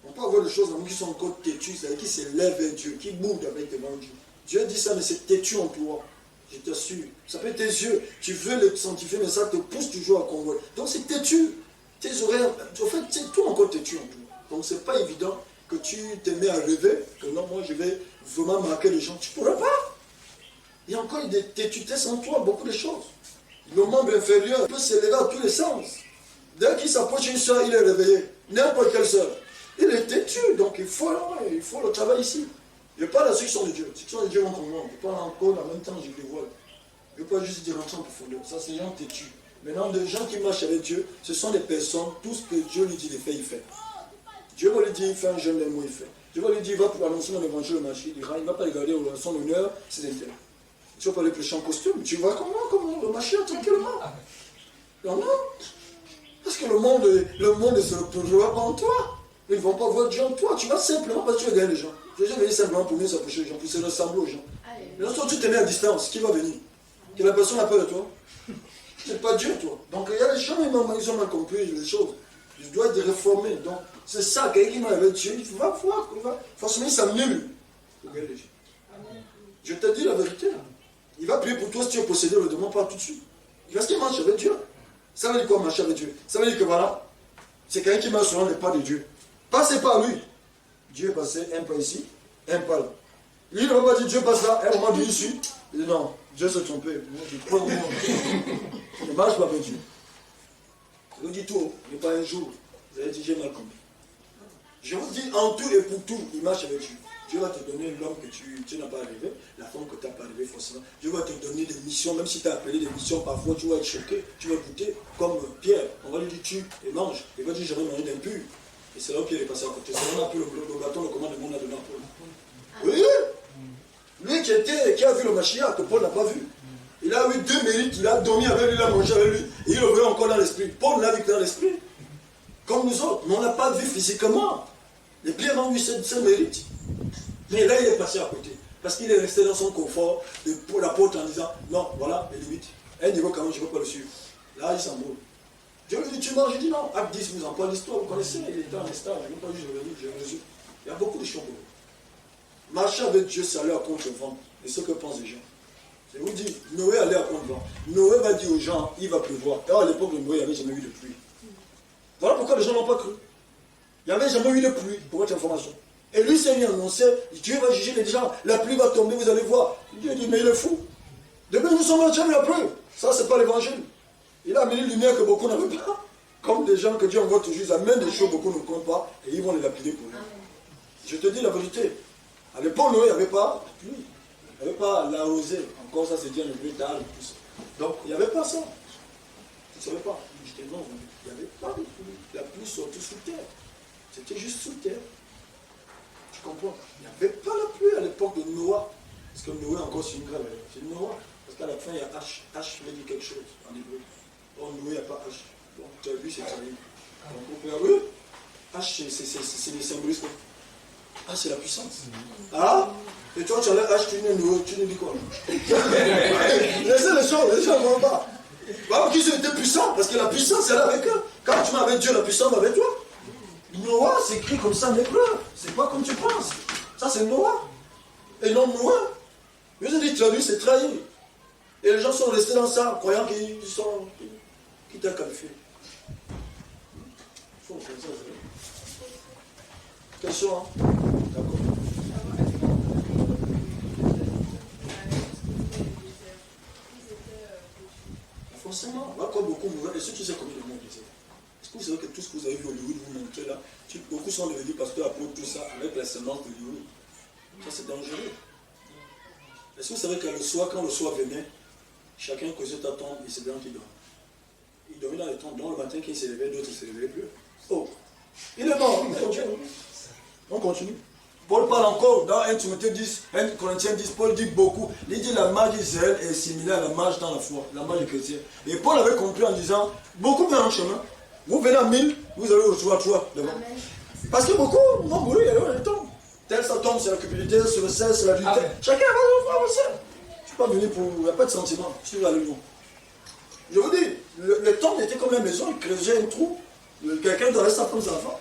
on peut avoir des choses en nous qui sont encore têtues, c'est-à-dire qui s'élèvent vers Dieu, qui boudent avec devant Dieu. Dieu dit ça, mais c'est têtu en toi. Je t'assure. Ça peut être tes yeux. Tu veux le sanctifier, mais ça te pousse toujours à convoiter. Donc c'est têtu. Tes oreilles, en fait, c'est tout encore têtu en toi. Donc c'est pas évident que tu te mets à rêver, que non, moi je vais vraiment marquer les gens. Tu ne pourras pas. Il y a encore des têtuités en toi, beaucoup de choses. Le membre inférieur peut s'élever à tous les sens. Dès qu'il s'approche une soeur, il est réveillé. N'importe quelle soeur. Il est têtu, donc il faut le travail ici. Je parle de ceux qui sont de Dieu. Ceux qui sont de Dieu vont comprendre. Je parle encore, en même temps, je les vois. Je ne veux pas juste dire rentrer en profondeur. Ça, c'est les gens têtus. Maintenant, des gens qui marchent avec Dieu, ce sont des personnes, tout ce que Dieu lui dit de faire, il fait. Dieu va lui dire, il fait un jeûne d'un mois, il fait. Dieu va lui dire, il va pour annoncer mon évangile au marché, il ne va pas regarder son honneur, ses intérêts. Tu vas pas aller prêcher en costume, tu vas comment le marché tranquillement. Non, non. Parce que le monde ne se retrouvera pas en toi. Ils ne vont pas voir Dieu en toi. Tu vas simplement parce que tu regardes les gens. Tu vas venir simplement pour mieux s'approcher aux gens, pour se ressembler aux gens. Mais lorsque tu te mets à distance, qui va venir? Que la personne a peur de toi? C'est pas Dieu, toi. Donc il y a des gens, ils ont mal compris les choses. Ils doivent être réformés. Donc c'est ça, quelqu'un qui m'a avec Dieu, il va voir, forcément il s'annule. Je te dis la vérité. Il va prier pour toi si tu es possédé, ne le demande pas tout de suite. Parce qu'il marche avec Dieu. Ça veut dire quoi, marcher avec Dieu? Ça veut dire que voilà, c'est quelqu'un qui marche selon les pas de Dieu. Passez par lui. Dieu est passé, un pas ici, un pas là. Lui, il ne va pas dire Dieu passe là, un moment ici. Il dit non, Dieu s'est trompé. Il ne marche pas avec Dieu. Je vous dis tout, mais pas un jour. Vous allez dire j'ai mal compris. Je vous dis en tout et pour tout, il marche avec Dieu. Dieu va te donner l'homme que tu n'as pas arrivé, la femme que tu n'as pas arrivé forcément. Dieu va te donner des missions, même si tu as appelé des missions, parfois tu vas être choqué, tu vas goûter, comme Pierre. On va lui dire tue et mange. Il va dire j'aurais mangé d'impur. Et c'est là où Pierre est passé à côté. C'est là où le bâton, le commandement a donné à Paul. Oui, lui qui a vu le Mashiach, que Paul n'a pas vu. Il a eu 2 mérites, il a dormi avec lui, il a mangé avec lui, et il le voyait encore dans l'esprit. Paul l'a vu dans l'esprit. Comme nous autres, mais on n'a pas vu physiquement. Les Pierre ont eu ce mérite. Mais là, il est passé à côté. Parce qu'il est resté dans son confort de l'apôtre en disant non, voilà les limites. Un niveau quand même, je ne veux pas le suivre. Là, il s'emboule. Dieu lui dit tu manges, il dit non. Acte 10, vous en parlez l'histoire, vous connaissez, il était en estage, je ne veux pas juste revenir, je résume. Il y a beaucoup de choses pour vous. Marcher avec Dieu, c'est aller à contre-vent. Et ce que pensent les gens. Je vous dis, Noé allait à contre-vent. Noé va dire aux gens, il va pleuvoir. Et à l'époque de Noé, il n'y avait jamais eu de pluie. Voilà pourquoi les gens n'ont pas cru. Il n'y avait jamais eu de pluie, pour votre information. Et lui s'est mis à annoncer, Dieu va juger les gens, la pluie va tomber, vous allez voir. Dieu dit, mais il est fou. Depuis que nous sommes là, Dieu la pluie. Ça, c'est pas l'évangile. Il a amené une lumière que beaucoup n'avaient pas. Comme des gens que Dieu envoie toujours, ils amènent des choses que beaucoup ne comptent pas, et ils vont les lapider pour eux. Je te dis la vérité. À l'époque, Noé, il n'y avait pas de pluie. Il n'y avait pas la rosée. Encore ça, c'est dit en hébreu, tal, tout ça. Donc, il n'y avait pas ça. Tu ne savais pas. Je te dis non, il n'y avait pas de pluie. La pluie sortait sous terre. C'était juste sous terre. Tu comprends? Il n'y avait pas la pluie à l'époque de Noah. Parce que Noé, encore, c'est une grave. C'est Noah. Parce qu'à la fin, il y a H. H veut dire quelque chose en hébreu. Or, Noé, il n'y a pas H. Donc, tu as vu, c'est terrible. Donc, oui. H, c'est le symbolisme. H, c'est la puissance. Ah? Et toi, tu as le H, tu ne dis quoi? Laissez les choses, les gens ne vont pas. Voilà qu'ils étaient puissants, parce que la puissance, elle est avec eux. Quand tu vas avec Dieu, la puissance va avec toi. Noah, c'est écrit comme ça en hébreu. C'est pas comme tu penses. Ça, c'est Noah. Et non Noah. Je vous ai dit, traduit, c'est trahir. Et les gens sont restés dans ça, croyant qu'ils sont. Qui t'a qualifié? Il faut faire ça, c'est question, hein? D'accord. Forcément, là, comme beaucoup mourraient, et ceux qui savent combien de monde disait. Est-ce que vous savez que tout ce que vous avez vu au Hollywood, vous montrez là, beaucoup sont devenus pasteurs, apôtres, tout ça, avec la semence de Hollywood. Ça, c'est dangereux. Est-ce que vous savez que le soir, quand le soir venait, chacun causait ta tombe et c'est bien qui dort. Il dormait dans les tombes, dont le matin, qui se levait, d'autres ne se levaient plus. Oh, il est mort, on continue. On continue. Paul parle encore dans 1 Timothée 10, 1 Corinthiens 10, Paul dit beaucoup. Il dit la marche d'Israël est similaire à la marche dans la foi, la marche du chrétien. Et Paul avait compris en disant, beaucoup viennent en chemin. Vous venez à 1000, vous allez au 3 devant. Parce que beaucoup vont mourir, et là, ils tombent. Tel ça tombe, c'est la cupidité, c'est le sel, c'est la vérité. Chacun va au sel. Tu peux pas venir pour. Il n'y a pas de sentiment. Tu vas aller loin. Je vous dis, le temple était comme la maison, il creusaient un trou. Quelqu'un doit rester après les enfants.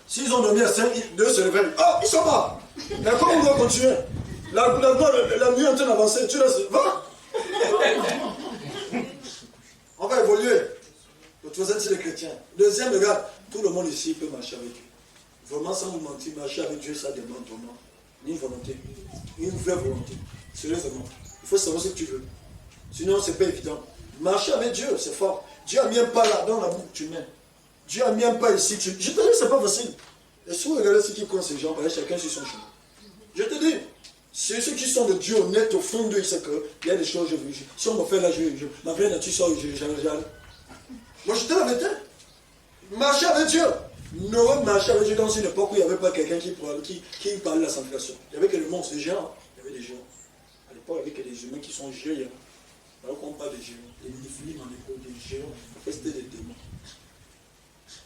S'ils ont dormi à 5, 2 se réveillent. Ah, ils sont morts. Mais comment on doit continuer? La nuit est en train d'avancer. Tu laisses. Va. On va évoluer. Le troisième, c'est les chrétiens. Deuxième, regarde, tout le monde ici peut marcher avec Dieu. Vraiment, sans vous mentir, marcher avec Dieu, ça demande vraiment une volonté. Une vraie volonté. Sérieusement. Il faut savoir ce que tu veux. Sinon, ce n'est pas évident. Marcher avec Dieu, c'est fort. Dieu a mis un pas là dans la boucle que tu mets. Dieu a mis un pas ici. Je te dis, c'est pas facile. Et si vous regardez ceux qui connaissent ces gens, chacun sur son chemin. Je te dis, c'est ceux qui sont de Dieu honnêtes au fond d'eux, ils savent qu'il y a des choses, si on me fait là, ma vraie nature sort, j'allais. Moi, je te la vérité. Marcher avec Dieu. Noé marchait avec Dieu dans une époque où il n'y avait pas quelqu'un qui parlait de la sanctification. Il n'y avait que le monstre, des géants. Il y avait des géants. À l'époque, il n'y avait que des humains qui sont géants. Alors qu'on parle des géants. Les Néphilim en époque, des géants. En fait, c'était des démons.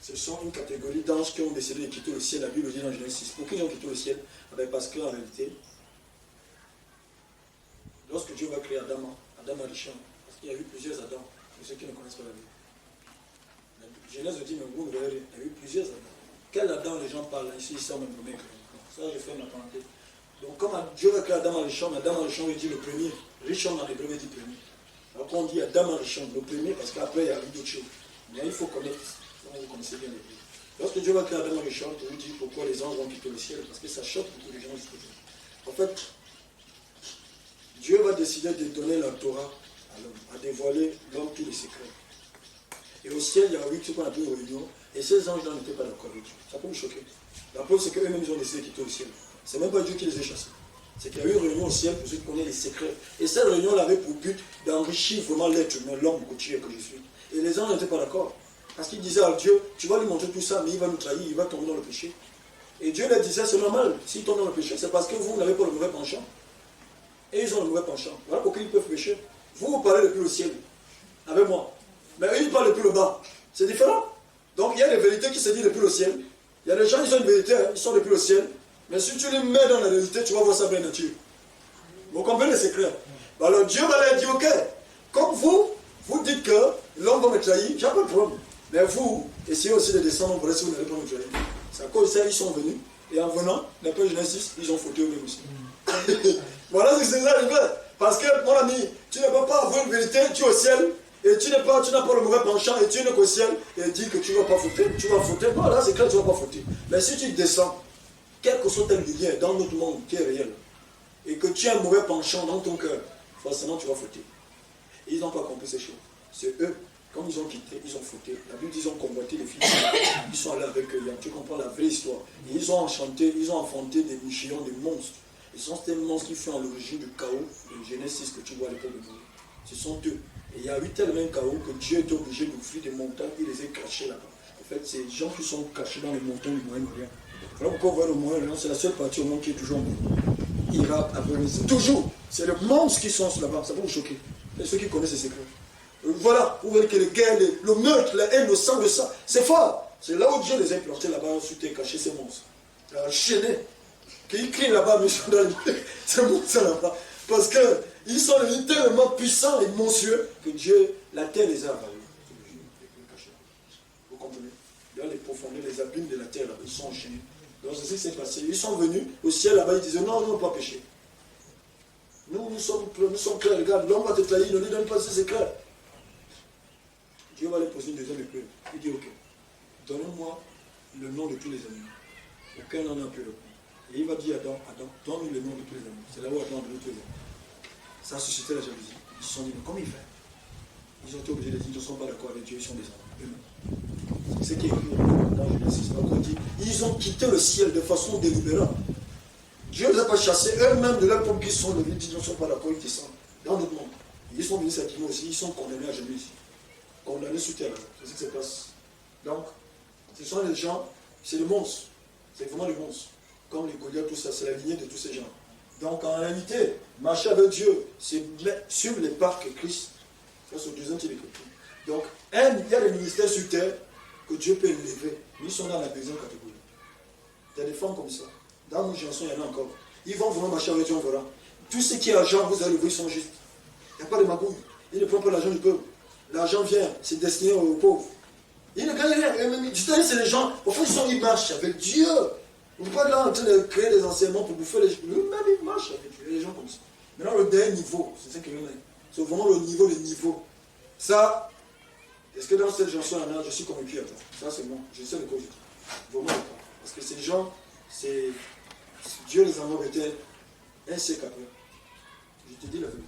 Ce sont une catégorie d'anges qui ont décidé de quitter le ciel. La Bible dit dans Genèse 6. Pourquoi ils ont quitté le ciel? Parce qu'en réalité, lorsque Dieu va créer Adam a Richard, parce qu'il y a eu plusieurs Adam, pour ceux qui ne connaissent pas la Bible. Genèse dit, mais vous verrez, il y a eu plusieurs Adam. Quel Adam les gens parlent ici, ils sont même nommés. Ça, je fais ma parenthèse. Donc, comme Dieu va créer Adam Richard il dit le premier. Richard dans l'hébreu dit premier. Alors, quand on dit Adam Richard, le premier, parce qu'après, il y a eu d'autres choses. Mais il faut connaître. Vous connaissez bien les Bibles. Lorsque Dieu va créer Adam Richard, il vous dit pourquoi les anges vont quitter le ciel, parce que ça choque beaucoup de gens. En fait, Dieu va décider de donner la Torah à l'homme, à dévoiler l'homme tous les secrets. Et au ciel, il y a eu ce qu'on appelle une réunion, et ces anges-là n'étaient pas d'accord avec Dieu. Ça peut vous choquer. La preuve, c'est qu'eux-mêmes, ils ont décidé de quitter le ciel. C'est même pas Dieu qui les a chassés. C'est qu'il y a eu une réunion au ciel pour ceux qui connaissent les secrets. Et cette réunion avait pour but d'enrichir vraiment l'être humain, l'homme côtier que je suis. Et les anges n'étaient pas d'accord. Parce qu'ils disaient à Dieu, tu vas lui montrer tout ça, mais il va nous trahir, il va tomber dans le péché. Et Dieu leur disait, c'est normal, s'il tombe dans le péché, c'est parce que vous n'avez pas le mauvais penchant. Et ils ont le mauvais penchant. Voilà pourquoi ils peuvent pécher. Vous parlez depuis le ciel, avec moi. Mais eux, ils parlent depuis le bas. C'est différent. Donc il y a des vérités qui se disent depuis le ciel. Il y a des gens, ils ont une vérité, hein, ils sont depuis le ciel. Mais si tu les mets dans la réalité, tu vas voir sa vraie nature. Vous comprenez les secrets? Alors Dieu va leur dire, ok, comme vous dites que l'homme va me trahir, j'ai pas de problème. Mais vous, essayez aussi de descendre, vous verrez si vous n'allez pas me trahir. C'est à cause de ça, ils sont venus. Et en venant, d'après Genèse 6, ils ont fauté eux-mêmes aussi. Voilà ce que c'est ça, les frères. Parce que, mon ami, tu ne peux pas avoir une vérité, tu es au ciel, et tu n'as pas le mauvais penchant, et tu n'es qu'au ciel, et dis que tu ne vas pas fauter. Tu vas fauter. Non, là, c'est clair que tu ne vas pas fauter. Mais si tu descends, quel que soit tel lien dans notre monde qui est réel, et que tu as un mauvais penchant dans ton cœur, forcément tu vas fauter. Et ils n'ont pas compris ces choses. C'est eux, quand ils ont quitté, ils ont fauté. La Bible dit qu'ils ont convoité les filles. Ils sont allés avec eux. Tu comprends la vraie histoire. Et ils ont enchanté, ils ont enfanté des géants, des monstres. Et ce sont ces monstres qui font à l'origine du chaos de Genèse 6 que tu vois à l'époque de Noé. Ce sont eux. Et il y a eu tellement de chaos que Dieu est obligé d'ouvrir des montagnes. Il les a cachés là-bas. En fait, c'est des gens qui sont cachés dans les montagnes du Moyen-Orient. Voilà pourquoi on voit le Moyen-Orient, c'est la seule partie au monde qui est toujours en vie. Irak, Afghanistan, toujours. C'est les monstres qui sont là-bas. Ça va vous choquer. C'est ceux qui connaissent ces secrets. Voilà, vous voyez que les guerres, le meurtre, la haine, le sang de ça, c'est fort. C'est là où Dieu les a plantés là-bas, ensuite et caché ces monstres. Enchaînés. Qu'ils crient là-bas, mais ils sont dans ces monstres là-bas. Parce qu'ils sont tellement puissants et monstrueux que Dieu, la terre les a avalés. Vous comprenez? Dans les profondeurs, les abîmes de la terre, là, ils sont enchaînés. Donc c'est ce qui s'est passé. Ils sont venus au ciel là-bas, ils disaient non, nous pas péché. Nous sommes clairs, regarde, l'homme va te trahir, ne lui donne pas ses secrets. Dieu va lui poser une deuxième épreuve. Il dit, ok, donne-moi le nom de tous les animaux. Aucun n'en a plus le nom. Et il va dire à Adam, donne-nous le nom de tous les animaux. C'est là où Adam a donné tous les animaux. Ça a suscité la jalousie. Ils se sont dit, mais comment il fait? Ils ont été obligés de dire, ils ne sont pas d'accord avec Dieu, ils sont des hommes. C'est ce qui est écrit dans Genèse 6. Ils ont quitté le ciel de façon délibérante. Dieu ne les a pas chassés, eux-mêmes de leur propre qui sont levés, ils ne sont pas d'accord, ils descendent dans notre monde. Ils sont venus s'acquitter aussi, ils sont condamnés à jamais ici. Condamnés sous terre. C'est ce qui se passe. Donc, ce sont les gens, c'est le monstre. C'est vraiment le monstre. Comme les Goliaths, tout ça, c'est la lignée de tous ces gens. Donc, en réalité, marcher avec Dieu, c'est suivre les pas que Christ. Ça, c'est le deuxième type d'écriture. Donc, il y a des ministères sur terre que Dieu peut élever. Ils sont dans la deuxième catégorie. Il y a des femmes comme ça. Dans nos chansons, il y en a encore. Ils vont vraiment marcher avec Dieu, on verra. Tout ce qui est argent, vous allez le voir, ils sont justes. Il n'y a pas de magouille. Ils ne prennent pas l'argent du peuple. L'argent vient, c'est destiné aux pauvres. Ils ne gagnent rien. C'est les gens, au fond, ils marchent avec Dieu. Vous ne pouvez pas là en train de créer des enseignements pour bouffer les gens. Eux-mêmes, ils marchent avec Dieu. Les gens comme ça. Maintenant, le dernier niveau, c'est ça qu'il y en a. C'est vraiment le niveau. Ça, est-ce que dans cette chanson-là, je suis convaincu à ça? Ça, c'est moi. Je sais de quoi je dis. Vraiment pas. Parce que ces gens, c'est. Dieu les a embêtés un siècle après. Je te dis la vérité.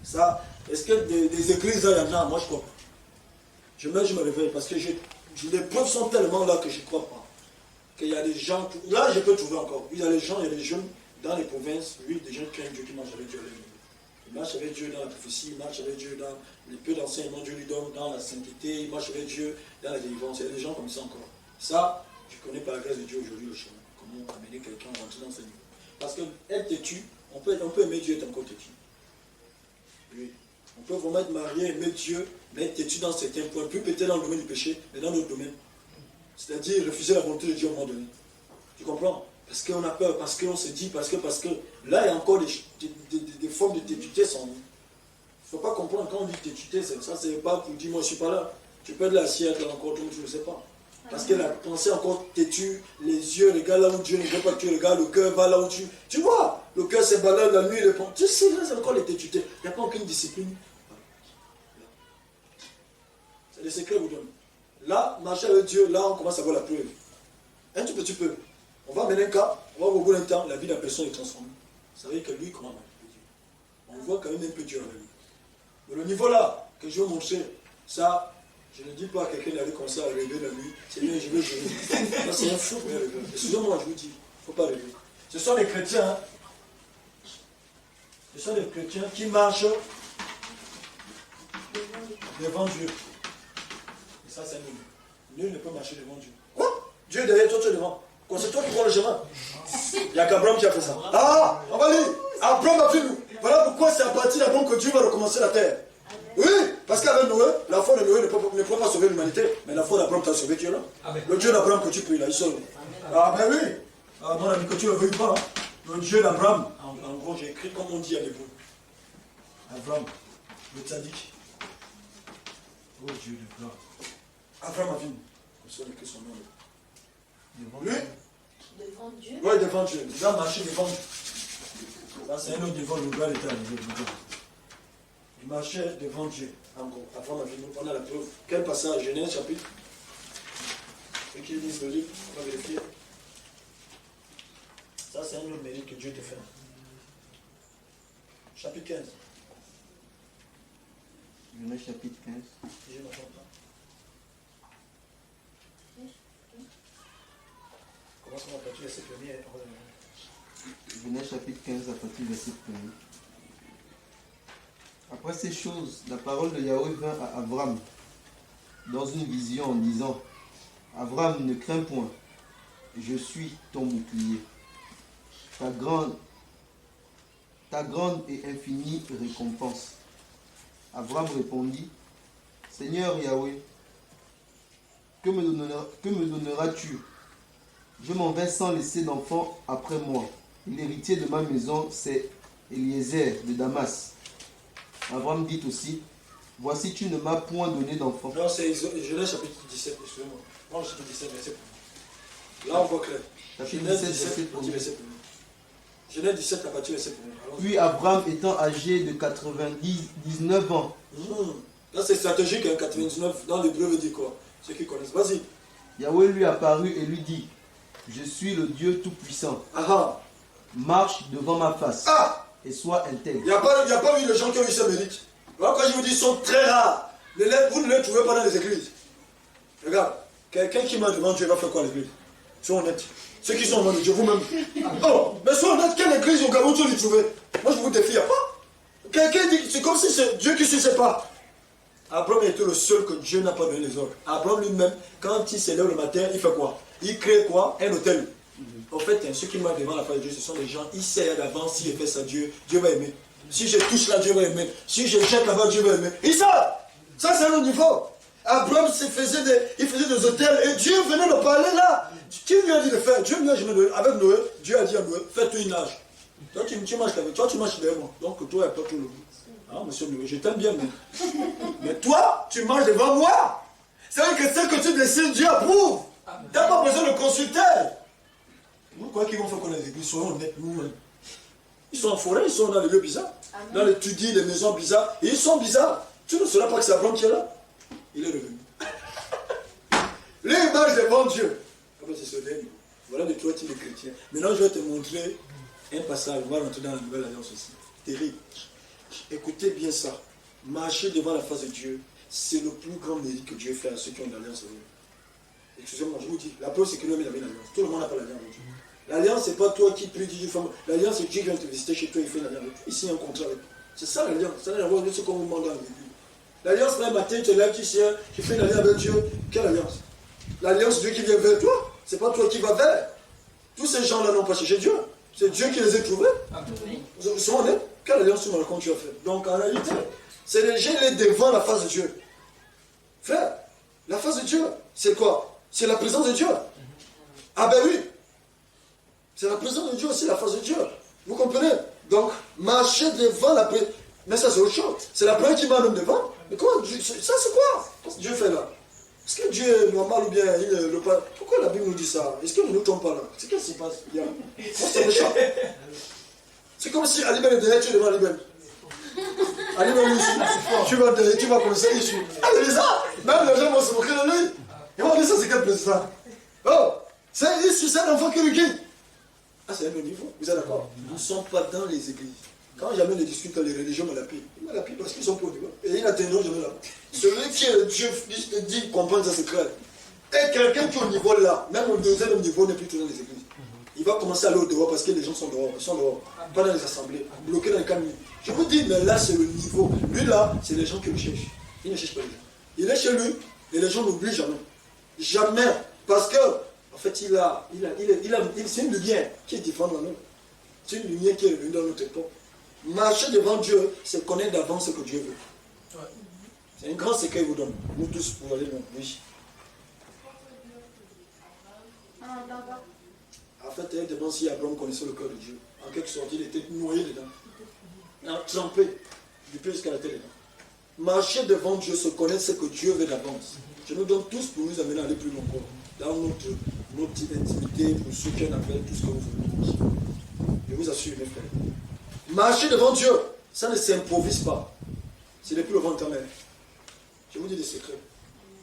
Ça, est-ce que des églises, il y en a? Moi, je crois pas. Je me réveille parce que les preuves sont tellement là que je ne crois pas. Qu'il y a des gens, là je peux trouver encore. Il y a des gens, il y a des jeunes dans les provinces, oui, des gens qui craignent Dieu, qui marchent avec Dieu. Il marche avec Dieu dans la prophétie, il marche avec Dieu dans les peu d'enseignements Dieu lui donne, dans la sainteté, il marche avec Dieu dans la délivrance. Il y a des gens comme ça encore. Ça, je connais par la grâce de Dieu aujourd'hui le chemin. Comment amener quelqu'un à rentrer dans ce niveau. Parce qu'être têtu, on peut aimer Dieu et être encore têtu. Oui. On peut vraiment être marié, aimer Dieu, mais être têtu dans certains points, plus peut-être dans le domaine du péché, mais dans d'autres domaines. C'est-à-dire refuser la volonté de Dieu à un moment donné. Tu comprends? Parce qu'on a peur, parce qu'on se dit, parce que là, il y a encore des formes de tétuité sans nous. Il ne faut pas comprendre quand on dit tétuité, ça, c'est pas pour dire, moi, je ne suis pas là. Tu peux être là, si être là encore, tu ne le sais pas. Parce que la pensée encore têtue, les yeux regardent là où Dieu ne veut pas que tu regardes, le cœur va là où tu... Tu vois, le cœur se balade la nuit, tu sais, là, c'est encore les tétuités. Il n'y a pas aucune discipline. C'est le secret vous donne. Là, marcher avec Dieu, là, on commence à voir la preuve. Un tout petit peu. On va mener un cas, on va voir au bout d'un temps, la vie de la personne est transformée. Ça veut dire que lui, comment marcher avec Dieu. On voit quand même un peu Dieu avec lui. Mais le niveau là, que je vais montrer, ça, je ne dis pas à quelqu'un d'aller comme ça à rêver la nuit. C'est bien, je vais gérer. Ça, c'est un fou. Excusez-moi, je vous dis, il ne faut pas rêver. Ce sont les chrétiens, hein. Ce sont les chrétiens qui marchent devant Dieu. Et ça, c'est nul. Nul ne peut marcher devant Dieu. Quoi? Dieu est derrière toi, tu es devant. C'est toi qui prends le chemin. Il n'y a qu'Abraham qui a fait ça. Ah, on va lire. Abraham a vu nous. Voilà pourquoi c'est à partir d'Abraham que Dieu va recommencer la terre. Oui, parce qu'avec Noé, la foi de Noé ne peut pas sauver l'humanité, mais la foi d'Abraham t'a sauvé, tu es là. Le Dieu d'Abraham que tu pries là, il sauve. Ah ben oui. Ah mon ami, que tu ne le veuilles pas. Hein. Le Dieu d'Abraham, en gros, j'ai écrit comme on dit à l'hébreu. Abraham, le tzaddik. Oh Dieu de gloire. Abraham a vu. Comme ça, on écrit son nom. Lui? Devant Dieu. Oui, devant Dieu. Il a marché devant Dieu. Ça, c'est un autre devant le gars d'état. Il marchait devant Dieu. En gros, Abraham a vu. On a la preuve. Quel passage? Genèse chapitre. Ceux qui lisent le livre, on va vérifier. Ça, c'est un autre mérite que Dieu te fait. Chapitre 15. Genèse chapitre 15. Je ne m'entends pas. Commençons à partir de verset 1er. Genèse chapitre 15 à partir du verset 1er. Après ces choses, la parole de Yahweh vint à Abraham dans une vision en disant: Abraham, ne crains point, je suis ton bouclier. Ta grande et infinie récompense. Abraham répondit: Seigneur Yahweh, que me donneras-tu? Je m'en vais sans laisser d'enfant après moi. Et l'héritier de ma maison, c'est Eliezer de Damas. Abraham dit aussi: Voici, tu ne m'as point donné d'enfant. Non, c'est Genèse chapitre 17, excusez-moi. Non, chapitre 17, verset 1. Là, on voit clair. Genèse 17, verset 1. Genèse 17, à partir du verset 1. Puis Abraham étant âgé de 99 ans. Là, c'est stratégique, hein, 99. Dans l'hébreu, veut dire quoi? Ceux qui connaissent. Vas-y. Yahweh lui apparut et lui dit: Je suis le Dieu Tout-Puissant. Marche devant ma face et sois intègre. Il n'y a pas eu les gens qui ont eu ce mérite. Alors, quand je vous dis, ils sont très rares. Vous ne les trouvez pas dans les églises. Regarde, quelqu'un qui marche devant Dieu va faire quoi à l'église? Sois honnête. Ceux qui sont au nom de Dieu, vous-même. Oh, mais sois honnête, quelle église au Gabon tu les trouvais? Moi, je vous défie, il n'y a pas. Quelqu'un dit, c'est comme si c'est Dieu qui ne sait pas. Abraham était le seul que Dieu n'a pas donné les ordres. Abraham lui-même, quand il se lève le matin, il fait quoi? Il crée quoi? Un hôtel. En fait, ceux qui marchent devant la face de Dieu, ce sont des gens, ils savent d'avance, si je fais ça, Dieu va aimer. Si je touche là, Dieu va aimer. Si je jette là-bas, Dieu va aimer. Ils savent. Ça, c'est un autre niveau. Abraham faisait des hôtels et Dieu venait de parler là. Qui lui a dit de faire? Dieu lui a dit avec Noé, Dieu a dit à Noé, fais-toi une nage. Toi, tu marches avec toi, tu marches derrière moi. Donc, toi, et toi, tout le monde. Ah, monsieur Noé, je t'aime bien, mais toi, tu marches devant moi. C'est vrai que ce que tu décides, Dieu approuve. Tu n'as pas besoin de consulter. Vous croyez qu'ils vont faire connaître les églises? Soyons honnêtes, nous-mêmes. Ils sont en forêt, ils sont dans les lieux bizarres. Dans les tudis, les maisons bizarres. Et ils sont bizarres. Tu ne sauras pas que c'est Abraham qui est là. Il est revenu. Les images devant Dieu. Voilà les trois types de chrétiens. Maintenant, je vais te montrer un passage. On va rentrer dans la nouvelle alliance aussi. Terrible. Écoutez bien ça. Marcher devant la face de Dieu, c'est le plus grand mérite que Dieu fait à ceux qui ont une alliance avec lui. Excusez-moi, je vous dis, la preuve c'est que lui-même il avait une alliance. Tout le monde n'a pas l'alliance avec Dieu. L'alliance, c'est pas toi qui prie Dieu. L'alliance, c'est Dieu qui vient te visiter chez toi, il fait une alliance avec toi. Ici, il y a un contrat avec toi. C'est ça l'alliance. Ça n'a rien à voir avec ce qu'on vous demande dans l'église. L'alliance, même matin, tu te lèves, tu fais une alliance avec Dieu. Quelle alliance? L'alliance, Dieu qui vient vers toi. C'est pas toi qui vas vers. Tous ces gens-là n'ont pas cherché Dieu. C'est Dieu qui les a trouvés. Vous sont honnêtes? Quelle alliance tu me racontes tu as fait? Donc, en réalité, c'est les gens qui sont devant la face de Dieu. Frère, la face de Dieu, c'est quoi? C'est la présence de Dieu. Ah ben oui. C'est la présence de Dieu aussi, la face de Dieu. Vous comprenez? Donc, marcher devant la présence. Mais ça, c'est autre chose. C'est la présence qui m'a même devant. Mais comment Dieu... Ça, c'est quoi? Qu'est-ce que Dieu fait là? Est-ce que Dieu est normal ou bien il est le pas? Pourquoi la Bible nous dit ça? Est-ce que nous ne tombons pas là? C'est qu'est-ce qui se passe? Moi, c'est méchant. C'est comme si Ali Ben est derrière, tu es devant Ali Ben. Ali Ben ici. Tu vas derrière, tu vas commencer ici. Ah, c'est ça! Même les gens vont se moquer de lui. Ils vont dire ça, c'est quel président? Oh! C'est ici, c'est un enfant qui regarde. Ah, c'est un autre niveau. Vous êtes d'accord? Nous ne sommes pas dans les églises. Quand jamais les discute, les religions me la pillent. Ils me la pillent parce qu'ils sont pas au niveau. Et ils n'atteindront jamais là. Celui qui est Dieu dit comprendre ça, c'est clair. Et quelqu'un qui est au niveau là, même au deuxième niveau, n'est plus tout dans les églises. Il va commencer à aller au dehors parce que les gens sont dehors. Ils sont dehors. Pas dans les assemblées. Bloqués dans les camions. Je vous dis, mais là, c'est le niveau. Lui là, c'est les gens qui le cherchent. Il ne cherche pas les gens. Il est chez lui et les gens n'oublient jamais. Jamais. Parce que, en fait, c'est une lumière qui est différente dans nous. C'est une lumière qui est revenue dans notre époque. Marcher devant Dieu, c'est connaître d'avance ce que Dieu veut. Ouais. C'est un grand secret qu'il vous donne. Nous tous pour aller loin. Oui. En fait, il demande si Abraham connaissait le cœur de Dieu. En quelque sorte, il était noyé dedans. Trempé. Du pied jusqu'à la tête dedans. Marcher devant Dieu, se connaître ce que Dieu veut d'avance. Je nous donne tous pour nous amener à aller plus loin encore. Dans notre intimité, pour ceux qui en appellent, tout ce que vous voulez. Je vous assure, mes frères. Marcher devant Dieu, ça ne s'improvise pas. C'est depuis le ventre de ta mère. Je vous dis des secrets.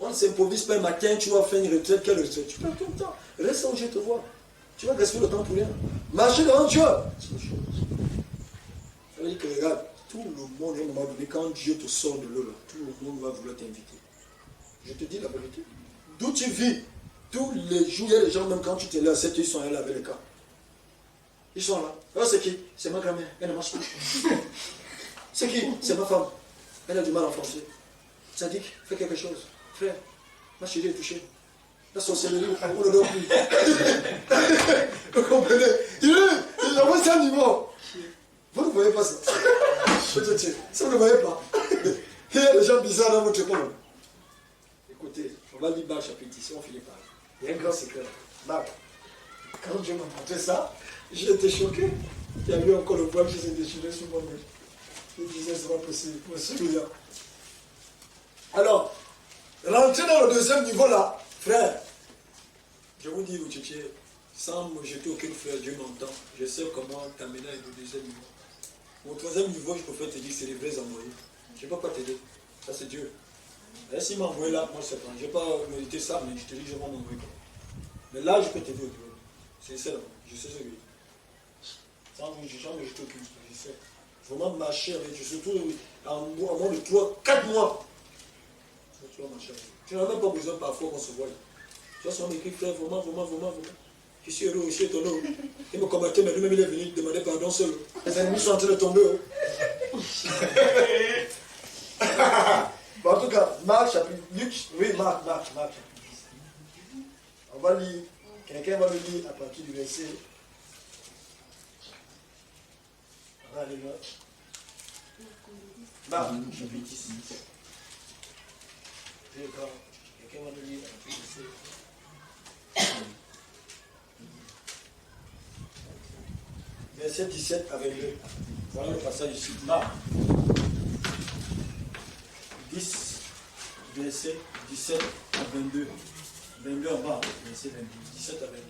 On ne s'improvise pas un matin, tu vas faire une retraite. Quelle retraite? Tu perds tout le temps. Reste où je te vois. Tu vas gaspiller le temps pour rien. Marcher devant Dieu, c'est autre chose. Ça veut dire que regarde, tout le monde, à un moment donné, quand Dieu te sort de l'eau, tout le monde va vouloir t'inviter. Je te dis la vérité. D'où tu vis, tous les jours, il y a des gens, même quand tu te lèves à 7 heures, ils sont là avec les cas. Ils sont là. Alors c'est qui? C'est ma grand-mère. Elle ne marche pas. C'est qui? C'est ma femme. Elle a du mal en français. Sadique, fais quelque chose. Frère, ma chérie est touchée. La sorcellerie, on ne dort plus. Vous comprenez? Il envoie ça à niveau. Vous ne voyez pas ça. Ça, vous ne voyez pas. Il y a des gens bizarres dans votre école. Écoutez, on va lire Marc chapitre 10, on finit par là. Il y a un grand secret. Marc, quand Dieu m'a montré ça, j'ai été choqué. Il y a eu encore le poème qui s'est déchiré sur moi-même. Il disait, c'est pas possible, pour celui-là. Alors, rentrer dans le deuxième niveau là, frère, je vous dis, Tchétché, sans me jeter aucun frère, Dieu m'entend. Je sais comment t'amener avec le deuxième niveau. Mon troisième niveau, je préfère te dire que c'est les vrais envoyés. Je ne sais pas quoi t'aider. Ça, c'est Dieu. Et s'il m'a envoyé là, moi, je sais pas. Je n'ai pas mérité ça, mais je te dis que je vais m'envoyer. Mais là, je peux t'aider. C'est ça, je sais ce que je dis. Sans me jeter aucun frère, je sais. Vraiment marcher avec Dieu, surtout en moins de 4 mois. Tu vas marcher avec Dieu. Tu n'as même pas besoin parfois qu'on se voie. Tu vois son écrit, frère, vraiment. Je suis heureux, je suis étonné. Il me combattait, mais lui-même il est venu demander pardon seul. Les ennemis sont en train de tomber. Bon, en tout cas, Marc chapitre. Oui, Marc chapitre 10. On va lire. Quelqu'un va me lire à partir du verset. On va aller là. Marc chapitre 10. Quelqu'un va me lire à partir du verset. Verset 17 à 22. Voilà le passage ici. Marc 10, verset 17 à 22. 22 en bas, verset 22. 17 à 22.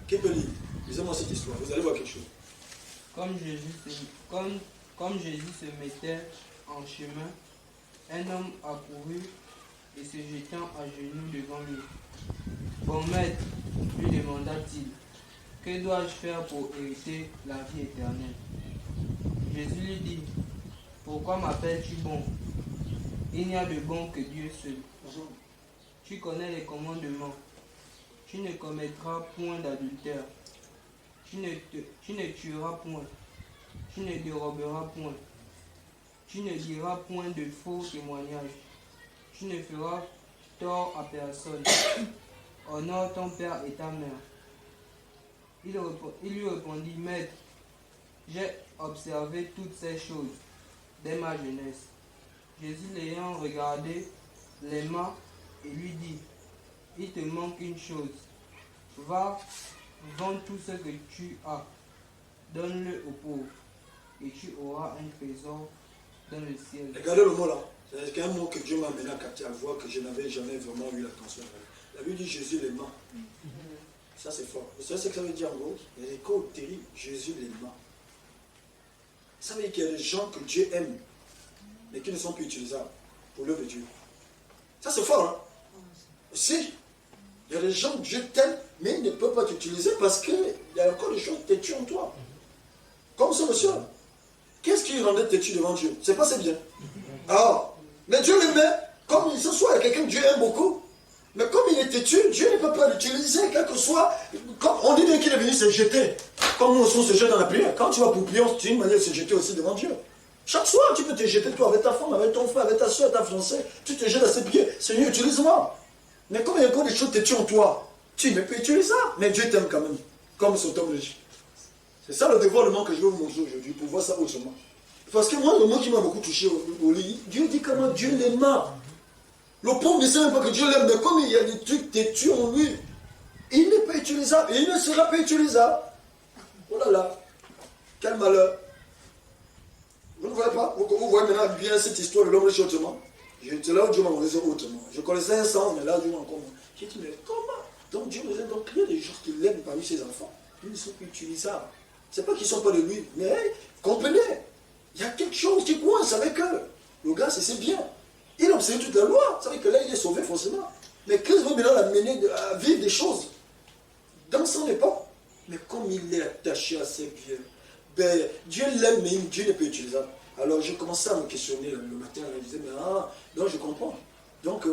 Qui peut lire? Lisez-moi cette histoire, vous allez voir quelque chose. Comme Jésus se mettait en chemin, un homme accourut et se jetant à genoux devant lui. Bon maître, lui demanda-t-il, que dois-je faire pour hériter la vie éternelle? Jésus lui dit, pourquoi m'appelles-tu bon? Il n'y a de bon que Dieu seul. Tu connais les commandements. Tu ne commettras point d'adultère. Tu ne tueras point. Tu ne déroberas point. Tu ne diras point de faux témoignages. Tu ne feras tort à personne. Honore ton père et ta mère. Il lui répondit, Maître, j'ai observé toutes ces choses dès ma jeunesse. Jésus l'ayant regardé, l'aima et lui dit, il te manque une chose. Va, vends tout ce que tu as, donne-le aux pauvres, et tu auras un trésor dans le ciel. Regardez le mot là. C'est un mot que Dieu m'a amené à capter, à voir que je n'avais jamais vraiment eu l'attention. La Bible dit Jésus l'aima. Ça c'est fort. Vous savez ce que ça veut dire en gros? Il y a des codes terribles. Jésus l'aima. Ça veut dire qu'il y a des gens que Dieu aime, mais qui ne sont plus utilisables pour l'œuvre de Dieu. Ça c'est fort, hein? Si, il y a des gens que Dieu t'aime, mais ils ne peuvent pas t'utiliser parce qu'il y a encore des choses têtues en toi. Comme ce monsieur. Qu'est-ce qui rendait têtu devant Dieu? C'est pas c'est bien. Ah, mais Dieu l'aimait, comme ce soit quelqu'un que Dieu aime beaucoup, mais comme il est têtu, Dieu ne peut pas l'utiliser, quel que soit. Comme on dit bien qu'il est venu se jeter. Comme nous on se jette dans la prière. Quand tu vas pour prier, c'est une manière de se jeter aussi devant Dieu. Chaque soir, tu peux te jeter, toi, avec ta femme, avec ton frère, avec ta soeur, ta fiancée. Tu te jettes à ses pieds. Seigneur, utilise-moi. Mais comme il y a encore des choses têtues en toi, tu ne peux utiliser ça. Mais Dieu t'aime quand même. Comme son homme le dit. C'est ça le dévoilement que je vais vous montrer aujourd'hui, pour voir ça autrement. Parce que moi, le mot qui m'a beaucoup touché au lit, Dieu dit comment Dieu l'aima. Le pauvre ne sait même pas que Dieu l'aime, mais comme il y a des trucs têtus en lui, il n'est pas utilisable, et il ne sera pas utilisable. Oh là là, quel malheur. Vous ne voyez pas? Vous voyez maintenant bien cette histoire de l'homme riche autrement. C'est là où Dieu m'a montré autrement. Je connaissais un sens, mais là, Dieu m'a encore montré. J'ai dit, mais comment? Donc Dieu nous aime, donc il y a des gens qui l'aiment parmi ses enfants. Ils ne sont plus utilisables. Ce n'est pas qu'ils ne sont pas de lui, mais comprenez, il y a quelque chose qui coince avec eux. Le gars, c'est bien. Il a observé toute la loi. Ça veut dire que là, il est sauvé forcément. Mais Christ veut maintenant l'amener à vivre des choses dans son époque. Mais comme il est attaché à ses vieux, ben, Dieu l'aime, mais Dieu n'est pas utilisable. Alors j'ai commencé à me questionner le matin. Je disais, mais ah, donc je comprends. Donc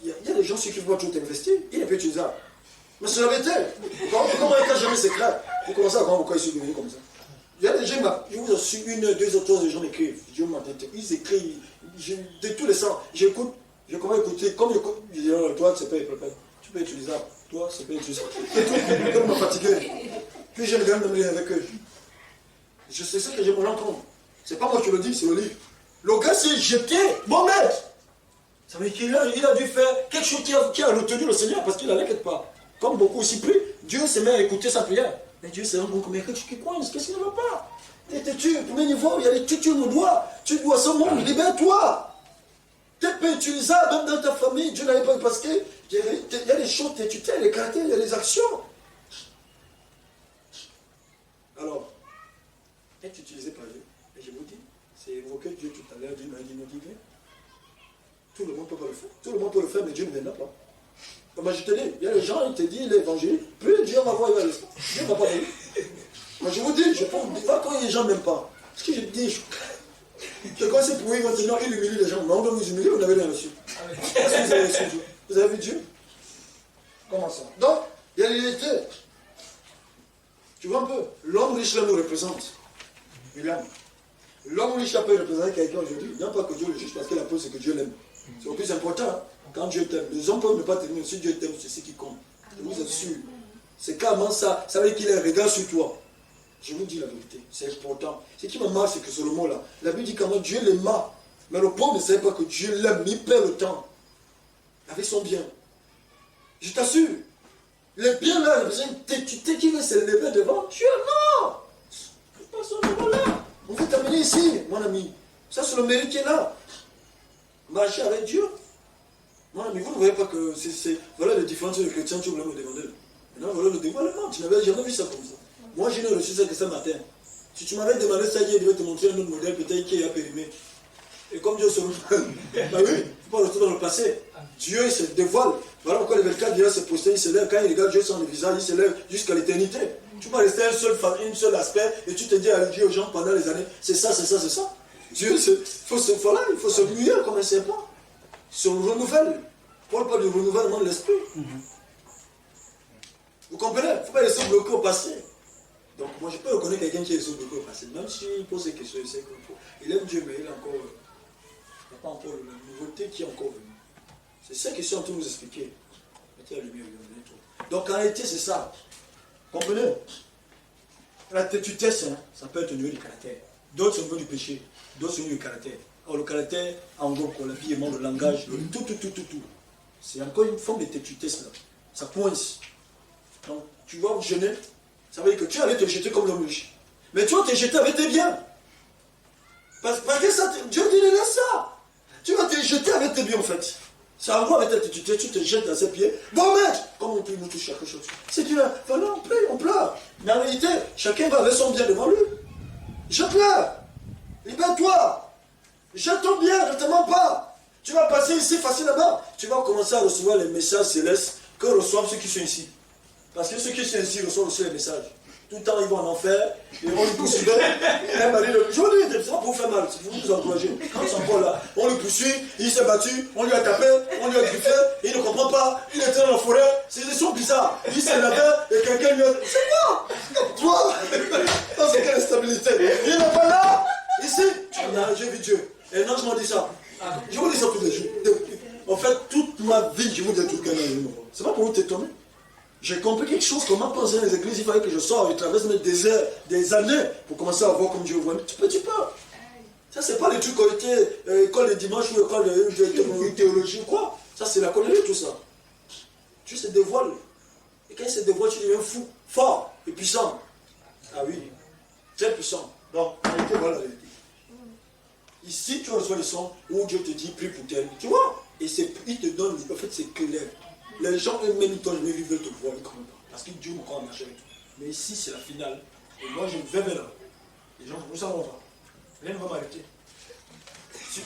il y a des gens sur qui ne peuvent pas tout investir. Il n'est pas utilisable. Mais c'est la vérité. Comment il ne cache jamais ses crêpes? Vous commencez à comprendre pourquoi ils sont devenus comme ça. Il y a des gens, je vous assure, une, deux autres gens écrivent. Dieu m'entend. Ils écrivent de tous les sens. J'écoute, je commence à écouter. Comme j'écoute, je dis, oh, toi, c'est pas utilisable. Tu peux être utilisable. Toi, c'est pas utilisable. Et tout, comme m'a fatigué. Puis j'ai regardé me avec eux. Je sais ce que j'ai pour l'entendre. C'est pas moi qui le dis, c'est le livre. Le gars s'est jeté, bon maître. Ça veut dire qu'il a dû faire quelque chose qui a retenu le Seigneur parce qu'il n'allait quelque part. Comme beaucoup aussi pris, Dieu s'est mis à écouter sa prière. Mais Dieu s'est rendu compte qu'il y a quelque chose qui coince, qu'est-ce qui ne va pas? T'es têtu, premier niveau, il y a des tutus au doigt. Tu dois ce monde, libère-toi. T'es pas utilisable, même dans ta famille, Dieu n'avait pas parce qu'il y a des choses têtues, il y a des caractères, il y a des actions. Alors, être utilisé par Dieu, et je vous dis, c'est évoqué Dieu tout à l'heure, Dieu m'a dit, tout le monde ne peut pas le faire. Tout le monde peut le faire, mais Dieu ne viendra pas. Comme je te dis, il y a des gens, ils te disent l'évangile, plus Dieu va voir, il va le faire. Dieu ne va pas venir. Moi je vous dis, je peux vous dire, quand les gens ne m'aiment pas, ce que je dis, je commence à prouver maintenant, il humilie les gens. Mais on doit vous humilier, vous n'avez rien reçu. Est-ce que vous avez reçu Dieu? Vous avez vu Dieu? Comment ça? Donc, il y a l'unité. Tu vois un peu, l'homme riche là nous représente. William. L'homme riche peut représenter quelqu'un aujourd'hui. Non pas que Dieu le juge parce que la preuve c'est que Dieu l'aime. C'est le plus important. Hein? Quand Dieu t'aime. Les hommes peuvent ne pas t'aimer. Si Dieu t'aime, c'est ce qui compte. Je vous assure. C'est carrément ça. Ça veut dire qu'il a un regard sur toi. Je vous dis la vérité. C'est important. Ce qui me marque, c'est que ce mot-là. La Bible dit comment Dieu l'aima. Mais le pauvre ne savait pas que Dieu l'aime. Il perd le temps. Avec son bien. Je t'assure. Le bien là, tu t'es qui veut se lever devant Dieu, non. Personne ne va là. On veut t'amener ici, mon ami. Ça, c'est le mérite qui est là. Marcher avec Dieu. Mon ami, vous ne voyez pas que c'est... Voilà les différences de chrétiens que vous voulez me demander. Maintenant, voilà le dévoilement. Tu n'avais jamais vu ça comme ça. Moi, je n'ai reçu ça que ce matin. Si tu m'avais demandé ça hier, je devais te montrer un autre modèle peut-être qui est périmé. Et comme Dieu se bah oui, il ne faut pas retourner dans le passé. Dieu, il se dévoile. Voilà pourquoi le 24 vient se poster, il se lève. Quand il regarde Dieu sur le visage, il se lève jusqu'à l'éternité. Tu peux rester un seul aspect et tu te dis à Dieu aux gens pendant les années, c'est ça, c'est ça, c'est ça. Dieu, il faut se mouiller comme un serpent. se renouvelle. Paul parle du renouvellement de l'esprit. Vous comprenez? Il ne faut pas laisser bloquer au passé. Donc moi je peux reconnaître quelqu'un qui est laissé bloquer au passé. Même s'il pose des questions, il aime Dieu, mais il n'a pas encore la nouveauté qui est encore venue. C'est ça que je suis en train de vous expliquer. Mettez la lumière, donc en réalité c'est ça. Comprenez? La têtutesse, hein, ça peut être au niveau du caractère. D'autres au niveau du péché. D'autres au niveau du caractère. Alors le caractère, en gros, l'habillement, le langage, tout. C'est encore une forme de têtutesse là. Ça coince. Donc tu vas vous gêner. Ça veut dire que tu allais te jeter comme l'homme riche. Mais tu vas te jeter avec tes biens. Parce que ça, Dieu dit de ça. Tu vas te jeter avec tes biens en fait. C'est en gros avec ta têtutesse, tu te jettes dans ses pieds. Bon maître, comme on peut nous toucher quelque chose. C'est du voilà, on pleure. Mais en réalité, chacun va avec son bien devant lui. Jette-le. Libère-toi. Jette ton bien, ne te mens pas. Tu vas passer ici facilement. Tu vas commencer à recevoir les messages célestes que reçoivent ceux qui sont ici. Parce que ceux qui sont ici reçoivent aussi les messages. Tout le temps, ils vont en enfer, et on les poursuit. Je vous dis, c'est pas pour vous faire mal, c'est pour vous encourager. Quand ils sont pas là, on le poursuit, il s'est battu, on lui a tapé, on lui a griffé, il ne comprend pas, il était dans la forêt, c'est des choses bizarres. Il s'est lavé, et quelqu'un lui a dit, c'est moi, toi, dans ce cas de stabilité. Il n'est pas là, ici, j'ai vu Dieu. Et non, je m'en dis ça. Je vous dis ça tous les jours. En fait, toute ma vie, je vous dis tout le temps. C'est pas pour vous t'étonner. J'ai compris quelque chose, comment penser dans les églises, il fallait que je sorte, je traverse des heures, des années pour commencer à voir comme Dieu voit. Mais tu peux. Ça, c'est pas les trucs qui ont été école de dimanche ou école de théologie ou quoi. Ça, c'est la connerie, tout ça. Tu se dévoiles. Et quand il se dévoile, tu deviens fou, fort et puissant. Ah oui, très puissant. Donc, en réalité, voilà la vérité. Ici, tu reçois le son où Dieu te dit, prie pour tel. Tu vois? Et il te donne, en fait, c'est clair. Les gens eux-mêmes, ils veulent te voir, ils ne comprennent pas. Parce que Dieu me croit en marcher avec toi. Mais ici, c'est la finale. Et moi, je vais vers là. Les gens, vous savez, on va. Rien ne va m'arrêter.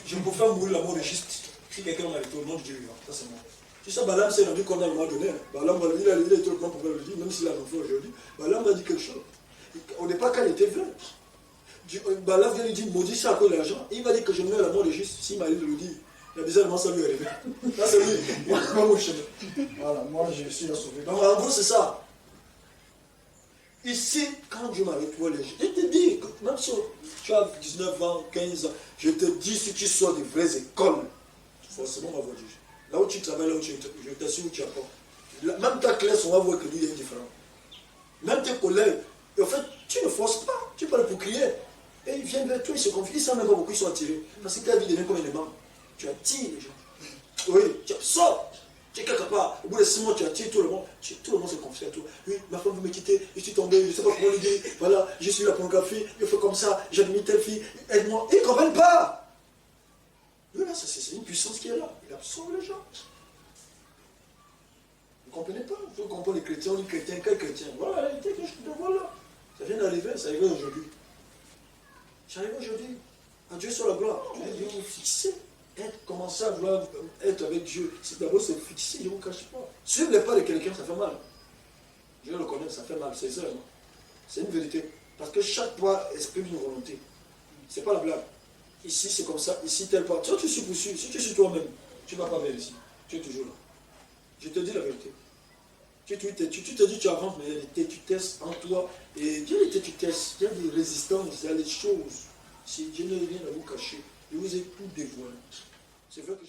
Je peux faire mourir la mort de juste. Si quelqu'un m'a arrêté au nom de Dieu, ça c'est moi. Tu sais, Balaam s'est rendu compte à un moment donné. Balaam, il a été le grand pour le dire, même s'il a l'enfant aujourd'hui. Balaam a dit quelque chose. Au départ, quand il était jeune, Balaam vient lui dire, maudit ça à cause de l'argent. Il va dire que je meurs la mort de juste. S'il m'a dit de le dire. Il y a bizarrement ça lui est arrivé. Là, c'est lui. Moi, mon chemin. Voilà, moi, je suis sauvé. Donc, en gros, c'est ça. Ici, quand Dieu m'arrête, toi, je te dis, même si tu as 19 ans, 15 ans, je te dis, si tu sors des vraies écoles, forcément, on va voir Dieu. Là où tu travailles, là où je t'assure où tu apprends. Même ta classe, on va voir que lui, il est différent. Même tes collègues, en fait, tu ne forces pas. Tu parles pour crier. Et ils viennent vers toi, ils se confient. Ils savent même pas beaucoup, ils sont attirés. Parce que ta vie devient comme un aimant. Tu attires les gens. Oui, tu absorbes. Tu es quelque part. Au bout de 6 mois, tu attires tout le monde. Tout le monde se confie à toi. Oui, ma femme veut me quitter. Je suis tombé, je ne sais pas comment le dire. Voilà, je suis la pornographie. Je fais comme ça. J'admire telle fille. Aide-moi. Ils ne comprennent pas. Oui, là, c'est une puissance qui est là. Il absorbe les gens. Vous ne comprenez pas. Il faut comprendre les chrétiens. On dit chrétien, quel chrétien? Voilà la réalité que je te vois là. Ça vient d'arriver. Ça arrive aujourd'hui. Ça arrive aujourd'hui. À Dieu soit la gloire. Dieu vous fixer. Commencer à vouloir être avec Dieu, c'est d'abord se fixer, je ne vous cache pas. Suivre les pas de quelqu'un, ça fait mal. Je le reconnais, ça fait mal, c'est ça. C'est une vérité. Parce que chaque pas exprime une volonté. Ce n'est pas la blague. Ici, c'est comme ça. Ici, tel pas. Toi, tu suis poursuivi. Si tu suis toi-même, tu ne vas pas vers ici. Tu es toujours là. Je te dis la vérité. Tu te dis, tu avances, mais il y a des têtutesses en toi. Et il y a des têtutesses, il y a des résistances, il y a des choses. Si Dieu n'a rien à vous cacher, je vous ai tout dévoilé. C'est vrai que